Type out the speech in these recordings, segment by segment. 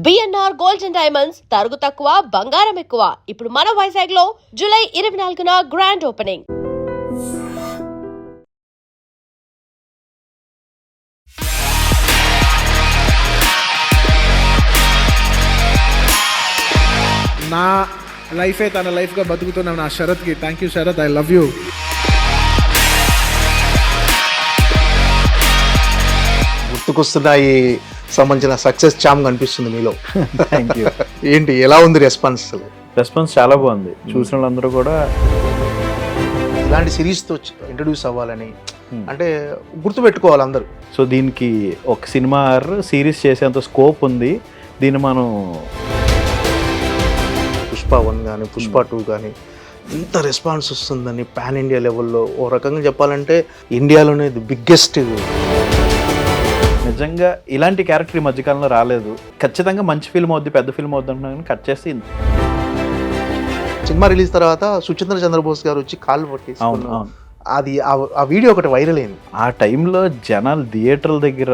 BNR gold and diamonds తరుగు తక్కువ బంగారం ఎక్కువ. ఇప్పుడు మన వైజాగ్ లో జూలై 24న గ్రాండ్ ఓపెనింగ్. నా లైఫే తన లైఫ్గా బతుకుతున్న నా శరత్కి thank you Sharath, I love you. గుర్తుకొస్తున్నాయి సంబంధించిన సక్సెస్ చామ్ కనిపిస్తుంది మీలో. Thank you. ఏంటి ఎలా ఉంది రెస్పాన్స్? రెస్పాన్స్ చాలా బాగుంది. చూసిన వాళ్ళందరూ కూడా ఇలాంటి సిరీస్తో ఇంట్రడ్యూస్ అవ్వాలని అంటే గుర్తుపెట్టుకోవాలి అందరూ. సో దీనికి ఒక సినిమా సిరీస్ చేసేంత స్కోప్ ఉంది. దీన్ని మనం పుష్ప 1 కానీ పుష్ప 2 కానీ ఇంత రెస్పాన్స్ వస్తుందని పాన్ ఇండియా లెవెల్లో ఓ రకంగా చెప్పాలంటే ఇండియాలోనే ది బిగ్గెస్ట్. నిజంగా ఇలాంటి క్యారెక్టర్ ఈ మధ్యకాలంలో రాలేదు. ఖచ్చితంగా మంచి ఫిల్మ్ అవుద్ది, పెద్ద ఫిల్మ్ అవుద్ది అనుకున్నాను, కట్ చేసి సినిమా రిలీజ్ తర్వాత సుచంద్ర చంద్రబోస్ గారు వచ్చి కాళ్ళు పట్టేసి అది ఆ వీడియో ఒకటి వైరల్ అయింది. ఆ టైంలో జనాలు థియేటర్ల దగ్గర.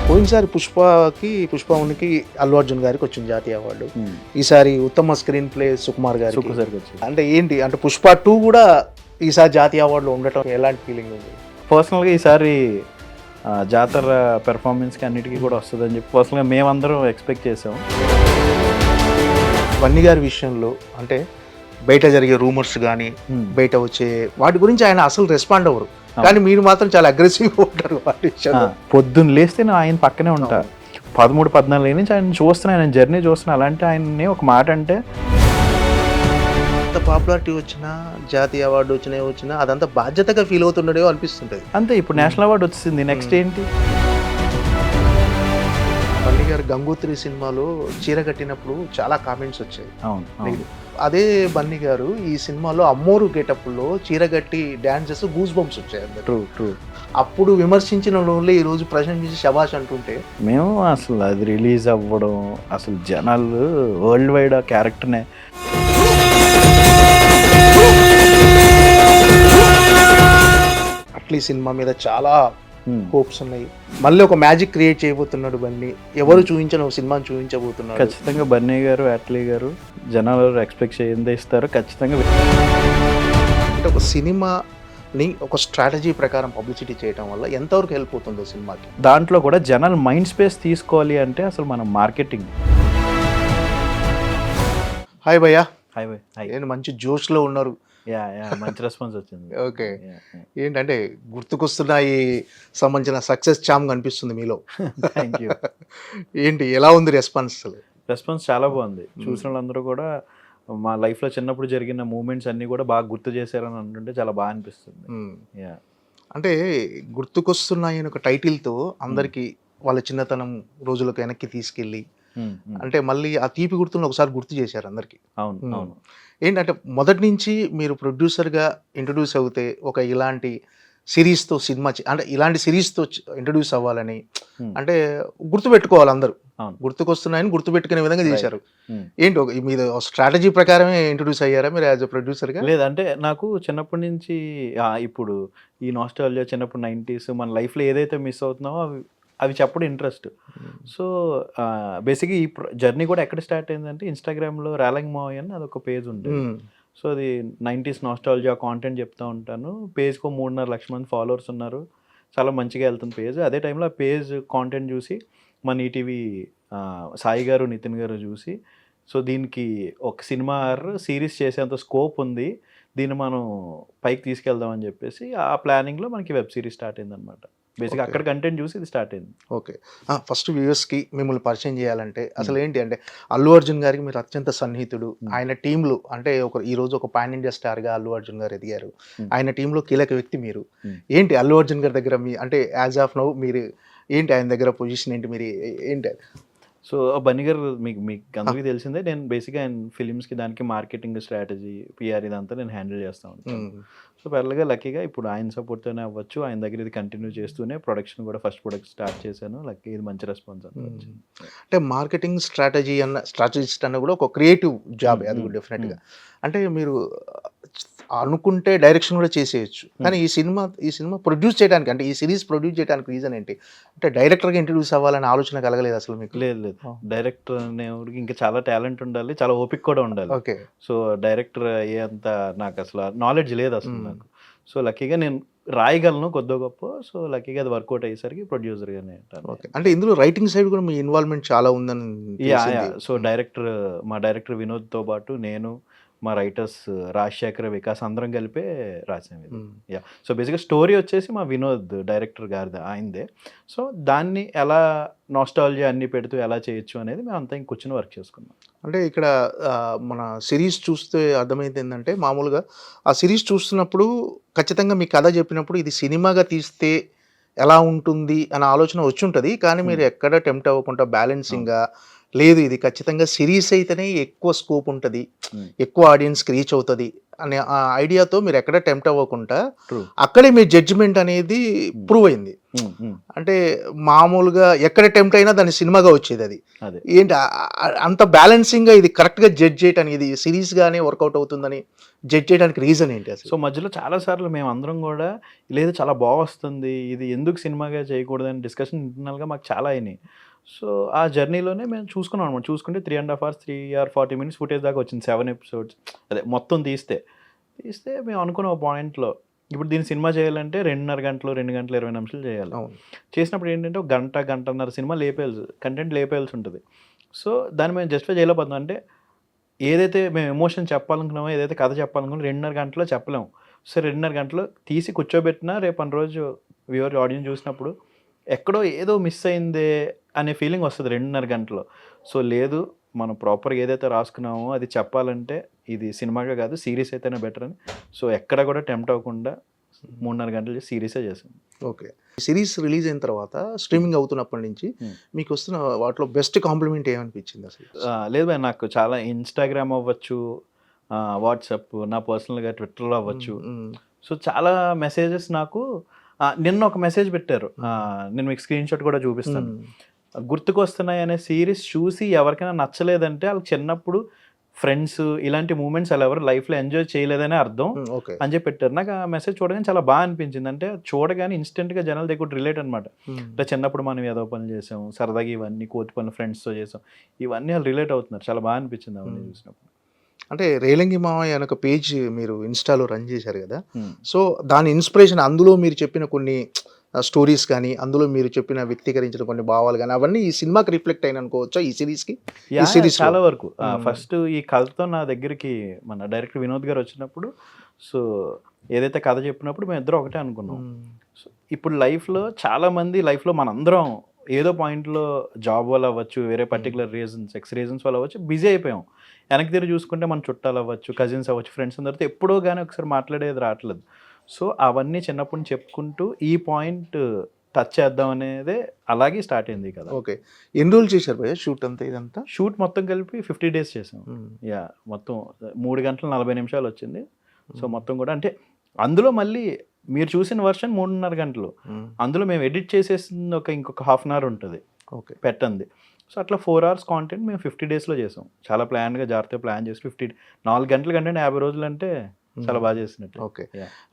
పోయినసారి పుష్ప 1కి అల్లు అర్జున్ గారికి వచ్చింది జాతీయ అవార్డు. ఈసారి ఉత్తమ స్క్రీన్ ప్లే సుకుమార్ గారికి వచ్చింది. అంటే ఏంటి అంటే పుష్ప 2 కూడా ఈసారి జాతీయ అవార్డులో ఉండటం ఎలాంటి ఫీలింగ్ ఉంది? పర్సనల్గా ఈసారి జాతర పెర్ఫార్మెన్స్కి అన్నిటికీ కూడా వస్తుందని చెప్పి పర్సనల్గా మేమందరం ఎక్స్పెక్ట్ చేసాం. బన్నీ గారి విషయంలో అంటే బయట జరిగే రూమర్స్ కానీ బయట వచ్చే వాటి గురించి ఆయన అసలు రెస్పాండ్ అవ్వరు, కానీ మీరు మాత్రం చాలా అగ్రెసివ్గా ఉంటారు వాటి విషయంలో. పొద్దున్న లేస్తే నేను ఆయన పక్కనే ఉంటా. 13-14 నుంచి ఆయన చూస్తున్నా, ఆయన జర్నీ చూస్తున్నా. అలాంటి ఆయన్ని ఒక మాట అంటే ఎంత పాపులారిటీ వచ్చినా జాతీయ అవార్డు వచ్చినా అదంతా బాధ్యతగా ఫీల్ అవుతుండేవో అనిపిస్తుంటుంది. అంతే. ఇప్పుడు నేషనల్ అవార్డు వచ్చింది, నెక్స్ట్ ఏంటి? బన్నీ గారు గంగోత్రి సినిమాలో చీర కట్టినప్పుడు చాలా కామెంట్స్ వచ్చాయి. అవును. అదే బన్నీ గారు ఈ సినిమాలో అమ్మోరు గెటప్లో చీర కట్టి డ్యాన్స్ చేస్తూ గూస్ బంప్స్ వచ్చాయి అందరూ. ట్రూ. అప్పుడు విమర్శించిన వాళ్ళే ఈ రోజు ప్రశంసించి శబాష్ అంటుంటే మేము అసలు అది రిలీజ్ అవ్వడం, అసలు జనాలు వరల్డ్ వైడ్ ఆ క్యారెక్టర్నే అట్లీ సినిమా మీద చాలా హోప్స్ ఉన్నాయి. మళ్ళీ ఒక మ్యాజిక్ క్రియేట్ చేయబోతున్నాడు బన్నీ. ఎవరు చూపించిన సినిమాని చూపించబోతున్నాడు. ఖచ్చితంగా బన్నీ గారు, అట్లీ గారు జనాలు ఎక్స్పెక్ట్ చేయందే ఇస్తారు ఖచ్చితంగా. అంటే ఒక సినిమాని ఒక స్ట్రాటజీ ప్రకారం పబ్లిసిటీ చేయడం వల్ల ఎంతవరకు హెల్ప్ అవుతుందో సినిమాకి. దాంట్లో కూడా జనాలు మైండ్ స్పేస్ తీసుకోవాలి అంటే అసలు మనం మార్కెటింగ్. హాయ్ భయ్యా. హాయ్. నేను మంచి జోష్లో ఉన్నారు. మంచి రెస్పాన్స్ వచ్చింది. ఓకే. ఏంటంటే గుర్తుకొస్తున్నాయి సంబంధించిన సక్సెస్ చామ్ కనిపిస్తుంది మీలో. Thank you. ఏంటి ఎలా ఉంది రెస్పాన్స్? రెస్పాన్స్ చాలా బాగుంది. చూసిన వాళ్ళందరూ కూడా మా లైఫ్లో చిన్నప్పుడు జరిగిన మూమెంట్స్ అన్నీ కూడా బాగా గుర్తు చేశారని అంటుంటే చాలా బాగా అనిపిస్తుంది. అంటే గుర్తుకొస్తున్నాయి అని ఒక టైటిల్తో అందరికీ వాళ్ళ చిన్నతనం రోజులకు వెనక్కి తీసుకెళ్ళి అంటే మళ్ళీ ఆ తీపి గుర్తులను ఒకసారి గుర్తు చేశారు అందరికీ. అవును. ఏంటంటే మొదటి నుంచి మీరు ప్రొడ్యూసర్గా ఇంట్రడ్యూస్ అవుతే ఒక ఇలాంటి సిరీస్తో సినిమా అంటే ఇలాంటి సిరీస్తో ఇంట్రడ్యూస్ అవ్వాలని అంటే గుర్తుపెట్టుకోవాలి అందరూ. గుర్తుకొస్తున్నాయని గుర్తుపెట్టుకునే విధంగా చేశారు. ఏంటి మీరు స్ట్రాటజీ ప్రకారమే ఇంట్రడ్యూస్ అయ్యారా మీరు యాజ్ అ ప్రొడ్యూసర్గా? లేదంటే నాకు చిన్నప్పటి నుంచి ఇప్పుడు ఈ నాస్టాల్జియా చిన్నప్పుడు 90s మన లైఫ్లో ఏదైతే మిస్ అవుతున్నామో అవి చెప్పడం ఇంట్రెస్ట్. సో బేసిక్గా ఈ జర్నీ కూడా ఎక్కడ స్టార్ట్ అయిందంటే ఇన్స్టాగ్రామ్లో ర్యాలింగ్ మావయ్య అని అదొక పేజ్ ఉంటుంది. సో అది 90s నాస్టాల్జియా కాంటెంట్ చెప్తూ ఉంటాను. పేజ్కి 3.5 లక్షల మంది ఫాలోవర్స్ ఉన్నారు. చాలా మంచిగా వెళ్తుంది పేజ్. అదే టైంలో ఆ పేజ్ కాంటెంట్ చూసి మన ఈటీవీ సాయి గారు, నితిన్ గారు చూసి సో దీనికి ఒక సినిమా సిరీస్ చేసేంత స్కోప్ ఉంది, దీన్ని మనం పైకి తీసుకెళ్దామని చెప్పేసి ఆ ప్లానింగ్లో మనకి వెబ్ సిరీస్ స్టార్ట్ అయిందనమాట. బేసిక్గా అక్కడ కంటెంట్ చూసి ఇది స్టార్ట్ అయింది. ఓకే. ఫస్ట్ వ్యూవర్స్కి మిమ్మల్ని పరిచయం చేయాలంటే అసలు ఏంటి అంటే అల్లు అర్జున్ గారికి మీరు అత్యంత సన్నిహితుడు. ఆయన టీంలో అంటే ఈరోజు ఒక పాన్ ఇండియా స్టార్గా అల్లు అర్జున్ గారు ఎదిగారు. ఆయన టీంలో కీలక వ్యక్తి మీరు. ఏంటి అల్లు అర్జున్ గారి దగ్గర మీ అంటే యాజ్ ఆఫ్ నౌ మీరు ఏంటి ఆయన దగ్గర పొజిషన్ ఏంటి, మీరు ఏంటి? సో బన్నీ గారు మీకు అందరికీ తెలిసిందే. నేను బేసిక్గా ఆయన ఫిలిమ్స్కి దానికి మార్కెటింగ్ స్ట్రాటజీ, పిఆర్ ఇదంతా నేను హ్యాండిల్ చేస్తూ ఉంటాను. సో పర్లేగా లక్కీగా ఇప్పుడు ఆయన సపోర్ట్తోనే అవ్వచ్చు. ఆయన దగ్గర ఇది కంటిన్యూ చేస్తూనే ప్రొడక్షన్ కూడా ఫస్ట్ ప్రొడక్ట్ స్టార్ట్ చేశాను. లక్కీ ఇది మంచి రెస్పాన్స్ అంతా. అంటే మార్కెటింగ్ స్ట్రాటజిస్ట్ అన్న కూడా ఒక క్రియేటివ్ జాబ్ అది డెఫినెట్గా. అంటే మీరు అనుకుంటే డైరెక్షన్ కూడా చేసేయచ్చు. కానీ ఈ సినిమా ప్రొడ్యూస్ చేయడానికి, అంటే ఈ సిరీస్ ప్రొడ్యూస్ చేయడానికి రీజన్ ఏంటి? అంటే డైరెక్టర్గా ఇంట్రడ్యూస్ అవ్వాలనే ఆలోచన కలగలేదు అసలు మీకు? లేదు లేదు, డైరెక్టర్ అనేవాడికి ఇంకా చాలా టాలెంట్ ఉండాలి, చాలా ఓపిక కూడా ఉండాలి. ఓకే. సో డైరెక్టర్ అయ్యేంత నాకు అసలు నాలెడ్జ్ లేదు అసలు నాకు. సో లక్కీగా నేను రాయగలను కొద్దో గొప్ప. సో లక్కీగా అది వర్కౌట్ అయ్యేసరికి ప్రొడ్యూసర్గానే. ఓకే. అంటే ఇందులో రైటింగ్ సైడ్ కూడా మీ ఇన్వాల్వ్మెంట్ చాలా ఉందని తెలిసింది. సో మా డైరెక్టర్ వినోద్తో పాటు నేను, మా రైటర్స్ రాజశేఖర్, వికాస్ అందరం కలిపే రాసాం ఇది. సో బేసిక్గా స్టోరీ వచ్చేసి మా వినోద్ డైరెక్టర్ గారిది, ఆయనదే. సో దాన్ని ఎలా నాస్టాలజీ అన్ని పెడుతూ ఎలా చేయొచ్చు అనేది మేము అంతా కూర్చొని వర్క్ చేసుకున్నాం. అంటే ఇక్కడ మన సిరీస్ చూస్తే అర్థమైంది ఏంటంటే, మామూలుగా ఆ సిరీస్ చూస్తున్నప్పుడు ఖచ్చితంగా మీ కథ చెప్పినప్పుడు ఇది సినిమాగా తీస్తే ఎలా ఉంటుంది అనే ఆలోచన వచ్చి ఉంటుంది. కానీ మీరు ఎక్కడ టెంప్ట్ అవ్వకుండా బ్యాలెన్సింగ్గా, లేదు ఇది ఖచ్చితంగా సిరీస్ అయితేనే ఎక్కువ స్కోప్ ఉంటుంది, ఎక్కువ ఆడియన్స్కి రీచ్ అవుతుంది అనే ఆ ఐడియాతో మీరు ఎక్కడ టెంప్ట్ అవ్వకుండా అక్కడే మీ జడ్జిమెంట్ అనేది ప్రూవ్ అయింది. అంటే మామూలుగా ఎక్కడ టెంప్ట్ అయినా దాని సినిమాగా వచ్చేది. అది ఏంటి అంత బ్యాలెన్సింగ్గా ఇది కరెక్ట్గా జడ్జ్ చేయడానికి, ఇది సిరీస్గానే వర్కౌట్ అవుతుందని జడ్జ్ చేయడానికి రీజన్ ఏంటి అసలు? సో మధ్యలో చాలాసార్లు మేము అందరం కూడా లేదు చాలా బాగా వస్తుంది, ఇది ఎందుకు సినిమాగా చేయకూడదని డిస్కషన్ ఇంటర్నల్గా మాకు చాలా అయినాయి. సో ఆ జర్నీలోనే మేము చూసుకున్నాం అనమాట. చూసుకుంటే 3.5 hours 3 hours 40 minutes ఫుటేజ్ దాకా వచ్చింది, 7 episodes. అదే మొత్తం తీస్తే మేము అనుకున్న ఒక పాయింట్లో ఇప్పుడు దీన్ని సినిమా చేయాలంటే 2.5 గంటలు 2 గంటల 20 నిమిషాలు చేయాలి. చేసినప్పుడు ఏంటంటే ఒక గంటన్నర సినిమా లేపేయాల్సి, కంటెంట్ లేపేయాల్సి ఉంటుంది. సో దాన్ని మేము జస్టిఫై చేయలేకపోతున్నాం. అంటే ఏదైతే మేము ఎమోషన్ చెప్పాలనుకున్నామో, ఏదైతే కథ చెప్పాలనుకున్నామో 2.5 గంటలో చెప్పలేము. సో 2.5 గంటలు తీసి కూర్చోబెట్టినా రేపు అన్న రోజు వ్యూవర్ ఆడియన్స్ చూసినప్పుడు ఎక్కడో ఏదో మిస్ అయిందే అనే ఫీలింగ్ వస్తుంది 2.5 గంటలో. సో లేదు, మనం ప్రాపర్గా ఏదైతే రాసుకున్నామో అది చెప్పాలంటే ఇది సినిమాగా కాదు సిరీస్ అయితేనే బెటర్ అని. సో ఎక్కడ కూడా టెంప్ట్ అవ్వకుండా 3.5 గంటలు సిరీసే చేసాం. ఓకే. సిరీస్ రిలీజ్ అయిన తర్వాత స్ట్రీమింగ్ అవుతున్నప్పటి నుంచి మీకు వస్తున్న వాటిలో బెస్ట్ కాంప్లిమెంట్ ఏమనిపించింది అసలు? లేదు భయ్, నాకు చాలా ఇన్స్టాగ్రామ్ అవ్వచ్చు, వాట్సాప్, నా పర్సనల్గా ట్విట్టర్లో అవ్వచ్చు. సో చాలా మెసేజెస్ నాకు నిన్న ఒక మెసేజ్ పెట్టారు, నేను మీకు స్క్రీన్ షాట్ కూడా చూపిస్తాను. గుర్తుకొస్తున్నాయి అనే సిరీస్ చూసి ఎవరికైనా నచ్చలేదంటే వాళ్ళకి చిన్నప్పుడు ఫ్రెండ్స్ ఇలాంటి మూమెంట్స్ అలా ఎవరు లైఫ్లో ఎంజాయ్ చేయలేదనే అర్థం అని చెప్పి పెట్టారు. నాకు ఆ మెసేజ్ చూడగానే చాలా బాగా అనిపించింది. అంటే చూడగానే ఇన్స్టెంట్గా జనాలు దగ్గర రిలేట్ అనమాట. అంటే చిన్నప్పుడు మనం ఏదో పనులు చేసాం, సరదాగా ఇవన్నీ కోతి పనులు ఫ్రెండ్స్తో చేసాం, ఇవన్నీ వాళ్ళు రిలేట్ అవుతున్నారు. చాలా బాగా అనిపించింది అవన్నీ చూసినప్పుడు. అంటే రేలంగి మామయ్య అనే ఒక పేజ్ మీరు ఇన్స్టాలో రన్ చేశారు కదా, సో దాని ఇన్స్పిరేషన్ అందులో మీరు చెప్పిన కొన్ని స్టోరీస్ కానీ, అందులో మీరు చెప్పిన వ్యక్తీకరించిన కొన్ని భావాలు కానీ అవన్నీ ఈ సినిమాకి రిఫ్లెక్ట్ అయిన అనుకోవచ్చా ఈ సిరీస్కి? ఈ సిరీస్ చాలా వరకు ఫస్ట్ ఈ కథతో నా దగ్గరికి మన డైరెక్టర్ వినోద్ గారు వచ్చినప్పుడు, సో ఏదైతే కథ చెప్పినప్పుడు మేము ఇద్దరం ఒకటే అనుకున్నాం. సో ఇప్పుడు లైఫ్లో చాలామంది లైఫ్లో మనందరం ఏదో పాయింట్లో జాబ్ వల్ల అవ్వచ్చు, వేరే పర్టికులర్ రీజన్స్, రీజన్స్ వల్ల అవ్వచ్చు, బిజీ అయిపోయాం. వెనక్కి తిరిగి చూసుకుంటే మన చుట్టాలు అవ్వచ్చు, కజిన్స్ అవ్వచ్చు, ఫ్రెండ్స్ అందరితో ఎప్పుడో కానీ ఒకసారి మాట్లాడేది రావట్లేదు. సో అవన్నీ చిన్నప్పటి నుంచి చెప్పుకుంటూ ఈ పాయింట్ టచ్ చేద్దాం అనేదే అలాగే స్టార్ట్ అయింది కదా. ఓకే. ఎన్ని రోజులు చేశారు భయ్య షూట్ అంతా? ఇదంతా షూట్ మొత్తం కలిపి 50 days చేసాం. మొత్తం 3 గంటల 40 నిమిషాలు వచ్చింది. సో మొత్తం కూడా అంటే అందులో మళ్ళీ మీరు చూసిన వర్షన్ 3.5 గంటలు, అందులో మేము ఎడిట్ చేసేసింది ఇంకొక హాఫ్ అన్ అవర్ ఉంటుంది ఓకే పెట్టండి. సో అట్లా 4 hours కాంటెంట్ మేము 50 daysలో చేసాం. చాలా ప్లాన్గా జాగ్రత్తగా ప్లాన్ చేసి 4 గంటల కంటే 50 రోజులు అంటే చాలా బాగా చేసినట్టు. ఓకే.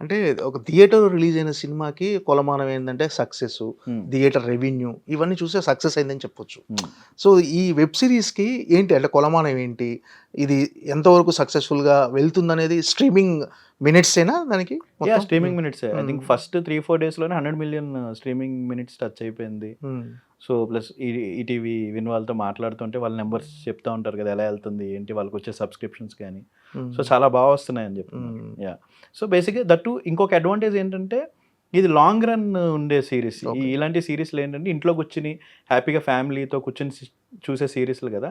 అంటే ఒక థియేటర్ రిలీజ్ అయిన సినిమాకి కొలమానం ఏంటంటే సక్సెస్, థియేటర్ రెవెన్యూ, ఇవన్నీ చూస్తే సక్సెస్ అయిందని చెప్పొచ్చు. సో ఈ వెబ్ సిరీస్కి ఏంటి అంటే కొలమానం ఏంటి, ఇది ఎంతవరకు సక్సెస్ఫుల్గా వెళ్తుందనేది స్ట్రీమింగ్ మినిట్స్ ఏనా దానికి? Streaming minutes I think first 3-4 daysలోనే 100 million streaming minutes touch అయిపోయింది. సో ప్లస్ ఈటీవీ విన్ వాళ్ళతో మాట్లాడుతుంటే వాళ్ళ నెంబర్స్ చెప్తా ఉంటారు కదా ఎలా వెళ్తుంది ఏంటి, వాళ్ళకి వచ్చే సబ్స్క్రిప్షన్స్ కానీ. సో చాలా బాగా వస్తున్నాయి అని చెప్తున్నారు. సో బేసిక్గా దట్టు ఇంకొక అడ్వాంటేజ్ ఏంటంటే ఇది లాంగ్ రన్ ఉండే సిరీస్. ఇలాంటి సిరీస్లు ఏంటంటే ఇంట్లో కూర్చుని హ్యాపీగా ఫ్యామిలీతో కూర్చొని చూసే సిరీస్లు కదా.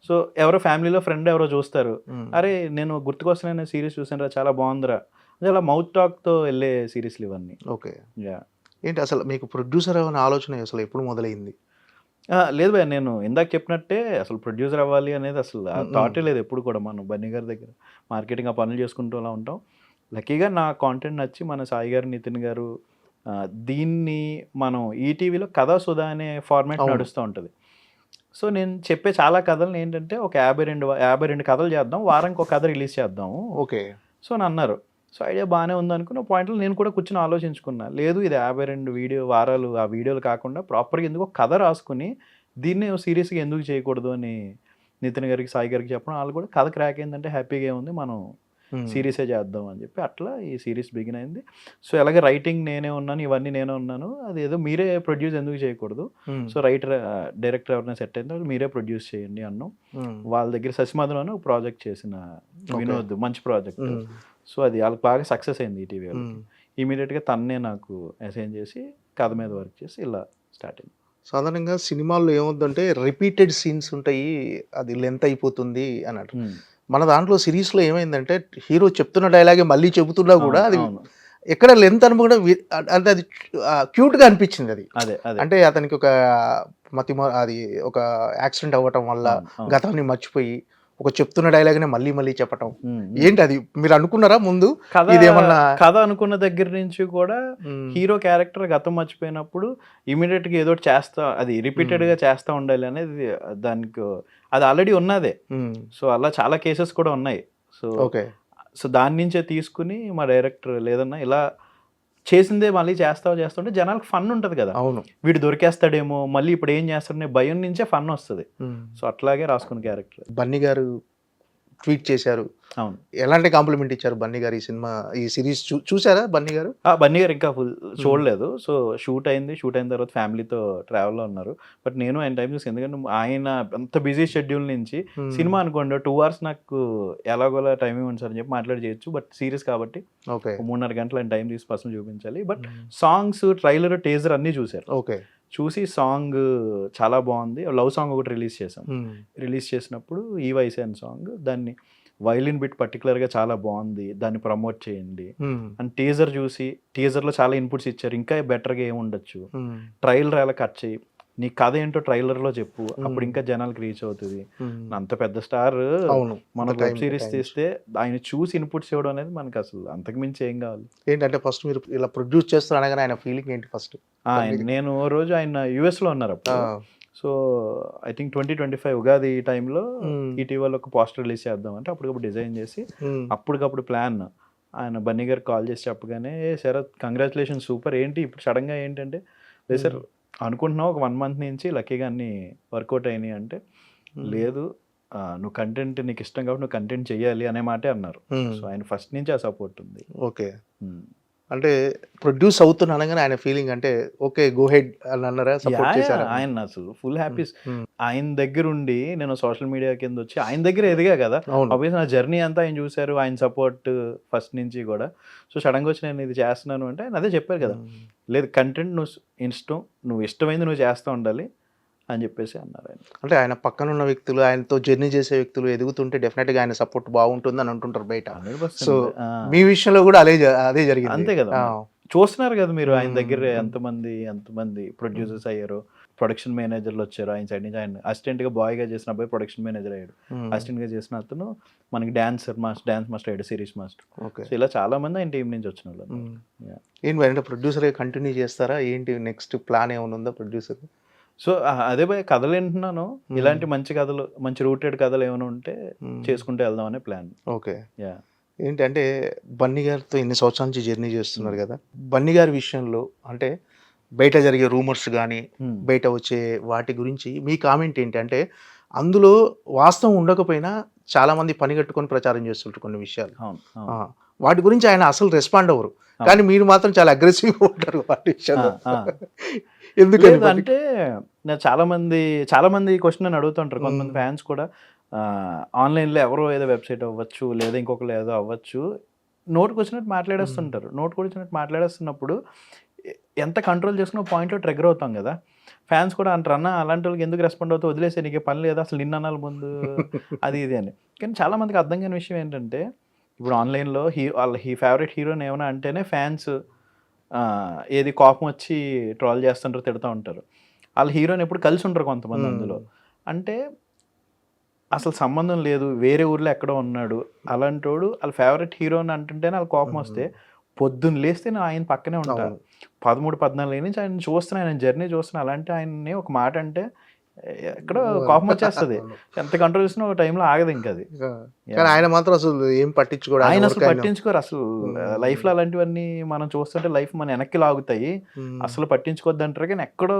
సో ఎవరో ఫ్యామిలీలో ఫ్రెండ్ ఎవరో చూస్తారు, అరే నేను గుర్తుకొస్తున్న సిరీస్ చూసాను చాలా బాగుందిరా, అలా మౌత్ టాక్తో వెళ్ళే సిరీస్లు ఇవన్నీ. ఓకే. ఏంటి అసలు మీకు ప్రొడ్యూసర్ అనే ఆలోచన అసలు ఎప్పుడు మొదలైంది? లేదు భయ్య, నేను ఇందాక చెప్పినట్టే అసలు ప్రొడ్యూసర్ అవ్వాలి అనేది అసలు థాటే లేదు ఎప్పుడు కూడా. మనం బన్నీ గారి దగ్గర మార్కెటింగ్ ఆ పనులు చేసుకుంటూ అలా ఉంటాం. లక్కీగా నా కాంటెంట్ నచ్చి మన సాయి గారు, నితిన్ గారు దీన్ని మనం ఈటీవీలో కథా సుధా అనే ఫార్మాట్ నడుస్తూ ఉంటుంది. సో నేను చెప్పే చాలా కథలు ఏంటంటే ఒక 52 కథలు చేద్దాం, వారానికి ఒక కథ రిలీజ్ చేద్దాము. ఓకే. సో అని అన్నారు. సో ఐడియా బాగానే ఉందనుకున్న పాయింట్లో నేను కూడా కూర్చొని ఆలోచించుకున్నా. లేదు ఇది 52 వారాలు ఆ వీడియోలు కాకుండా ప్రాపర్‌గా ఎందుకో కథ రాసుకొని దీన్నే సీరియస్‌గా ఎందుకు చేయకూడదు అని నితిన్ గారికి, సాయి గారికి చెప్పడం. ఆళ్ళు కూడా కథ క్రాక్ అయిందంటే హ్యాపీగా ఏముంది మనం సీరీసే చేద్దాం అని చెప్పి అట్లా ఈ సిరీస్ బిగిన్ అయింది. సో ఎలాగే రైటింగ్ నేనే ఉన్నాను, ఇవన్నీ నేనే ఉన్నాను. అదేదో మీరే ప్రొడ్యూస్ ఎందుకు చేయకూడదు. సో డైరెక్టర్ ఎవరైనా సెట్ అయిన తర్వాత మీరే ప్రొడ్యూస్ చేయండి అన్నాం. వాళ్ళ దగ్గర శశిమాధవ్ అని ఒక ప్రాజెక్ట్ చేసిన వినోద్, మంచి ప్రాజెక్ట్. సో అది వాళ్ళకి బాగా సక్సెస్ అయింది ఈటీవీ వాళ్ళకి. ఇమీడియట్గా తన్నే నాకు అసైన్ చేసి కథ మీద వర్క్ చేసి ఇలా స్టార్ట్ అయింది. సాధారణంగా సినిమాల్లో ఏమవుతుందంటే రిపీటెడ్ సీన్స్ ఉంటాయి, అది లెంత్ అయిపోతుంది అన్నట్టు. మన దాంట్లో సిరీస్లో ఏమైందంటే హీరో చెప్తున్న డైలాగే మళ్ళీ చెబుతున్నా కూడా అది ఎక్కడ లెంత్ అనుకుంటే అంటే అది క్యూట్గా అనిపించింది. అది అదే అంటే అతనికి ఒక అది ఒక యాక్సిడెంట్ అవ్వటం వల్ల గతాన్ని మర్చిపోయి ఒక చెప్తున్న డైలాగ్నే మళ్ళీ మళ్ళీ చెప్పటం. ఏంటి అది మీరు అనుకున్నారా ముందు ఇదేమన్నా? కథ అనుకున్న దగ్గర నుంచి కూడా హీరో క్యారెక్టర్ గతం మర్చిపోయినప్పుడు ఇమీడియట్ గా ఏదో చేస్తా, అది రిపీటెడ్ గా చేస్తా ఉండాలి అనేది దానికి అది ఆల్రెడీ ఉన్నదే. సో అలా చాలా కేసెస్ కూడా ఉన్నాయి. సో సో దాని నుంచే తీసుకుని మా డైరెక్టర్ లేదన్నా ఇలా చేసిందే మళ్ళీ చేస్తుంటే జనాలకు ఫన్ ఉంటుంది కదా. అవును, వీడు దొరికేస్తాడేమో, మళ్ళీ ఇప్పుడు ఏం చేస్తాడనే భయం నుంచే ఫన్ వస్తుంది. సో అట్లాగే రాసుకున్న క్యారెక్టర్. బన్నీ గారు ట్వీట్ చేశారు. అవును, ఎలాంటి కాంప్లిమెంట్ ఇచ్చారు బన్నీ గారు? ఈ సిరీస్ చూసారా బన్నీ గారు? బన్నీ గారు ఇంకా ఫుల్ చూడలేదు. సో షూట్ అయిన తర్వాత ఫ్యామిలీతో ట్రావెల్లో ఉన్నారు. బట్ నేను ఆయన టైం చూసి, ఎందుకంటే ఆయన అంత బిజీ షెడ్యూల్ నుంచి సినిమా అనుకోండి 2 hours నాకు ఎలాగోలా టైం ఇవ్వండి సార్ అని చెప్పి మాట్లాడి చేయొచ్చు. బట్ సీరియస్ కాబట్టి 3.5 గంటలు ఆయన టైం తీసి పర్సన్ చూపించాలి. బట్ సాంగ్స్, ట్రైలర్, టీజర్ అన్నీ చూశారు. చూసి సాంగ్ చాలా బాగుంది. లవ్ సాంగ్ ఒకటి రిలీజ్ చేసాం. రిలీజ్ చేసినప్పుడు ఈ వయసే అని సాంగ్, దాన్ని వైలిన్ బిట్ పర్టికులర్గా చాలా బాగుంది, దాన్ని ప్రమోట్ చేయండి అండ్ టీజర్ చూసి, టీజర్లో చాలా ఇన్పుట్స్ ఇచ్చారు, ఇంకా బెటర్గా ఏమి ఉండొచ్చు, ట్రైలర్ ఎలా కట్ చేయి, నీ కథ ఏంటో ట్రైలర్లో చెప్పు, అప్పుడు ఇంకా జనాలకు రీచ్ అవుతుంది. అంత పెద్ద స్టార్ మన వెబ్ సిరీస్ తీస్తే ఆయన చూసి ఇన్పుట్స్ ఇవ్వడం అనేది మనకు అసలు అంతకు మించి ఏం కావాలి. ఏంటంటే ఫస్ట్ మీరు ఇలా ప్రొడ్యూస్ చేస్తున్నా కానీ ఆయన ఫీలింగ్ ఏంటి ఫస్ట్? నేను ఓ రోజు ఆయన యుఎస్లో ఉన్నారు అప్పుడు. సో ఐ థింక్ 2025 ఉగాది టైంలో ఈటీవీలో ఒక పోస్టర్ రిలీజ్ చేద్దాం అంటే అప్పటికప్పుడు డిజైన్ చేసి అప్పటికప్పుడు ప్లాన్ ఆయన బన్నీ గారికి కాల్ చేసి చెప్పగానే, శరత్ కంగ్రాచులేషన్ సూపర్, ఏంటి ఇప్పుడు సడన్గా ఏంటంటే, లేదు సార్ అనుకుంటున్నావు ఒక 1 month నుంచి లక్కీగా అన్ని వర్కౌట్ అయినాయి అంటే, లేదు నువ్వు కంటెంట్ నీకు ఇష్టం కాబట్టి నువ్వు కంటెంట్ చెయ్యాలి అనే మాటే అన్నారు. సో ఆయన ఫస్ట్ నుంచి ఆ సపోర్ట్ ఉంది. ఓకే, అంటే ప్రొడ్యూస్ అవుతున్నా అనగానే ఆయన ఫీలింగ్ అంటే ఓకే గో హెడ్ అని అన్నారా? సపోర్ట్ చేశారా? ఆయన అసలు ఫుల్ హ్యాపీ. ఆయన దగ్గర ఉండి నేను సోషల్ మీడియా కింద వచ్చి ఆయన దగ్గర ఎదిగా కదా, ఆబ్వియస్ నా జర్నీ అంతా ఆయన చూశారు, ఆయన సపోర్ట్ ఫస్ట్ నుంచి కూడా. సో సడన్గా వచ్చి నేను ఇది చేస్తున్నాను అంటే ఆయన అదే చెప్పారు కదా, లేదు కంటెంట్ నువ్వు ఇష్టమైంది నువ్వు చేస్తూ ఉండాలి అని చెప్పేసి అన్నారు ఆయన. అంటే ఆయన పక్కన ఉన్న వ్యక్తులు, ఆయనతో జర్నీ చేసే వ్యక్తులు ఎదుగుతుంటే డెఫినెట్గా ఆయన సపోర్ట్ బాగుంటుంది అని అంటుంటారు బయట. సో మీ విషయంలో కూడా అదే జరిగింది అంతే కదా. చూస్తున్నారు కదా మీరు, ఆయన దగ్గర ఎంతమంది ప్రొడ్యూసర్స్ అయ్యారు, ప్రొడక్షన్ మేనేజర్లు వచ్చారు ఆయన సైడ్ నుంచి. ఆయన అసిస్టెంట్గా బాయ్గా చేసిన అబ్బాయి ప్రొడక్షన్ మేనేజర్ అయ్యాడు, అసిస్టెంట్గా చేసిన అతను మనకి డాన్స్ మాస్టర్ అయ్యాడు, సిరీస్ మాస్టర్. సో ఇలా చాలా మంది ఆయన టీం నుంచి వచ్చిన వాళ్ళు. ఏంటి అంటే ప్రొడ్యూసర్ కంటిన్యూ చేస్తారా ఏంటి? నెక్స్ట్ ప్లాన్ ఏమైనా ఉందా ప్రొడ్యూసర్? సో అదే భయ కథలు వింటున్నాను, ఇలాంటి మంచి కథలు, మంచి రూటెడ్ కథలు ఏమైనా ఉంటే చేసుకుంటూ వెళ్దాం అనే ప్లాన్. ఓకే, ఏంటంటే బన్నీ గారితో ఎన్ని సంవత్సరాల నుంచి జర్నీ చేస్తున్నారు కదా, బన్నీ గారి విషయంలో అంటే బయట జరిగే రూమర్స్ కానీ బయట వచ్చే వాటి గురించి మీ కామెంట్ ఏంటి? అంటే అందులో వాస్తవం ఉండకపోయినా చాలా మంది పని కట్టుకొని ప్రచారం చేస్తుంటారు కొన్ని విషయాలు, వాటి గురించి ఆయన అసలు రెస్పాండ్ అవ్వరు, కానీ మీరు మాత్రం చాలా అగ్రెసివ్గా ఉంటారు వాటి విషయాలు. ఎందుకంటే చాలా మంది క్వశ్చన్ అని అడుగుతుంటారు. కొంతమంది ఫ్యాన్స్ కూడా ఆన్లైన్లో ఎవరో ఏదో వెబ్సైట్ అవ్వచ్చు, లేదా ఇంకొకరు ఏదో అవ్వచ్చు, నోటుకు వచ్చినట్టు మాట్లాడేస్తుంటారు. నోటుకు వచ్చినట్టు మాట్లాడేస్తున్నప్పుడు ఎంత కంట్రోల్ చేసుకున్న పాయింట్లో ట్రిగ్గర్ అవుతాం కదా. ఫ్యాన్స్ కూడా అంటారు, అన్న అలాంటి వాళ్ళకి ఎందుకు రెస్పాండ్ అవుతావు, వదిలేసే నీకే పని లేదా, అసలు నిన్న అనాలి ముందు అది ఇది అని. కానీ చాలా మందికి అర్థం కాని విషయం ఏంటంటే, ఇప్పుడు ఆన్లైన్లో వాళ్ళ ఫేవరెట్ హీరోని ఏమైనా అంటేనే ఫ్యాన్స్ ఏది కోపం వచ్చి ట్రోల్ చేస్తుంటారు, తిడుతూ ఉంటారు. వాళ్ళ హీరోని ఎప్పుడు కలిసి ఉంటారు కొంతమంది అందులో. అంటే అసలు సంబంధం లేదు, వేరే ఊర్లో ఎక్కడో ఉన్నాడు, అలాంటి వాడు వాళ్ళ ఫేవరెట్ హీరోని అంటుంటేనే వాళ్ళ కోపం వస్తే పొద్దున్న లేస్తే నేను ఆయన పక్కనే ఉంటాను. 13-14 నుంచి ఆయన చూస్తున్నా, ఆయన జర్నీ చూస్తున్నా. అలాంటి ఆయన్ని ఒక మాట అంటే ఎక్కడో కోపం వచ్చేస్తుంది. ఎంత కంట్రోల్ చేసినా ఒక టైంలో ఆగదు ఇంకా అది. కానీ ఆయన మాత్రం అసలు ఏం పట్టించుకోడు. ఆయన అసలు పట్టించుకోరు అసలు. లైఫ్లో అలాంటివన్నీ మనం చూస్తుంటే లైఫ్ మన వెనక్కి లాగుతాయి, అసలు పట్టించుకోవద్దు అంటారు. కానీ ఎక్కడో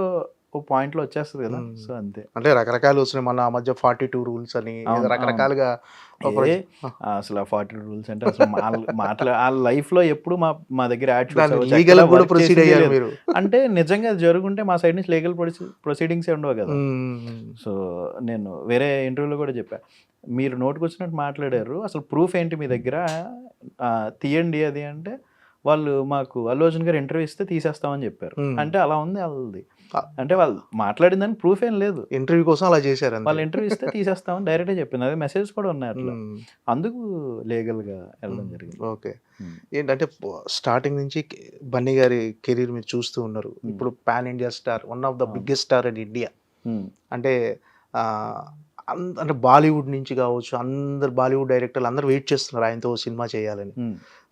ఓ పాయింట్లో వచ్చేస్తుంది కదా. సో అంతే. అంటే రకరకాలు వస్తున్నాయి మన ఆ మధ్య 42 రూల్స్ అని అవును, రకరకాలుగా. అసలు 40 రూల్స్ అంటే అసలు మాటలు ఆ లైఫ్ లో ఎప్పుడు మా దగ్గర లీగల్ కూడా ప్రొసీడ్ అయ్యారు మీరు. అంటే నిజంగా జరుగుంటే మా సైడ్ నుంచి లీగల్ ప్రొసీడింగ్స్ ఉండవు కదా. సో నేను వేరే ఇంటర్వ్యూలో కూడా చెప్పా, మీరు నోటుకు వచ్చినట్టు మాట్లాడారు, అసలు ప్రూఫ్ ఏంటి మీ దగ్గర, తీయండి అది అంటే వాళ్ళు మాకు అల్లు అర్జున్ గారు ఇంటర్వ్యూ ఇస్తే తీసేస్తామని చెప్పారు. అంటే అలా ఉంది వాళ్ళది. అంటే వాళ్ళు మాట్లాడిన దానికి ప్రూఫ్ ఏం లేదు, ఇంటర్వ్యూ కోసం అలా చేశారు. వాళ్ళు ఇంటర్వ్యూ ఇస్తే తీసేస్తామని డైరెక్ట్గా చెప్పింది. అదే మెసేజ్ కూడా ఉన్నాయి అట్లా. అందుకు లీగల్ గా వెళ్ళడం జరిగింది. ఓకే. ఏంటంటే స్టార్టింగ్ నుంచి బన్నీ గారి కెరీర్ మీరు చూస్తూ ఉన్నారు. ఇప్పుడు pan India star, one of the biggest star in India. అంటే అంటే బాలీవుడ్ నుంచి కావచ్చు, అందరు బాలీవుడ్ డైరెక్టర్లు అందరూ వెయిట్ చేస్తున్నారు ఆయనతో సినిమా చేయాలని.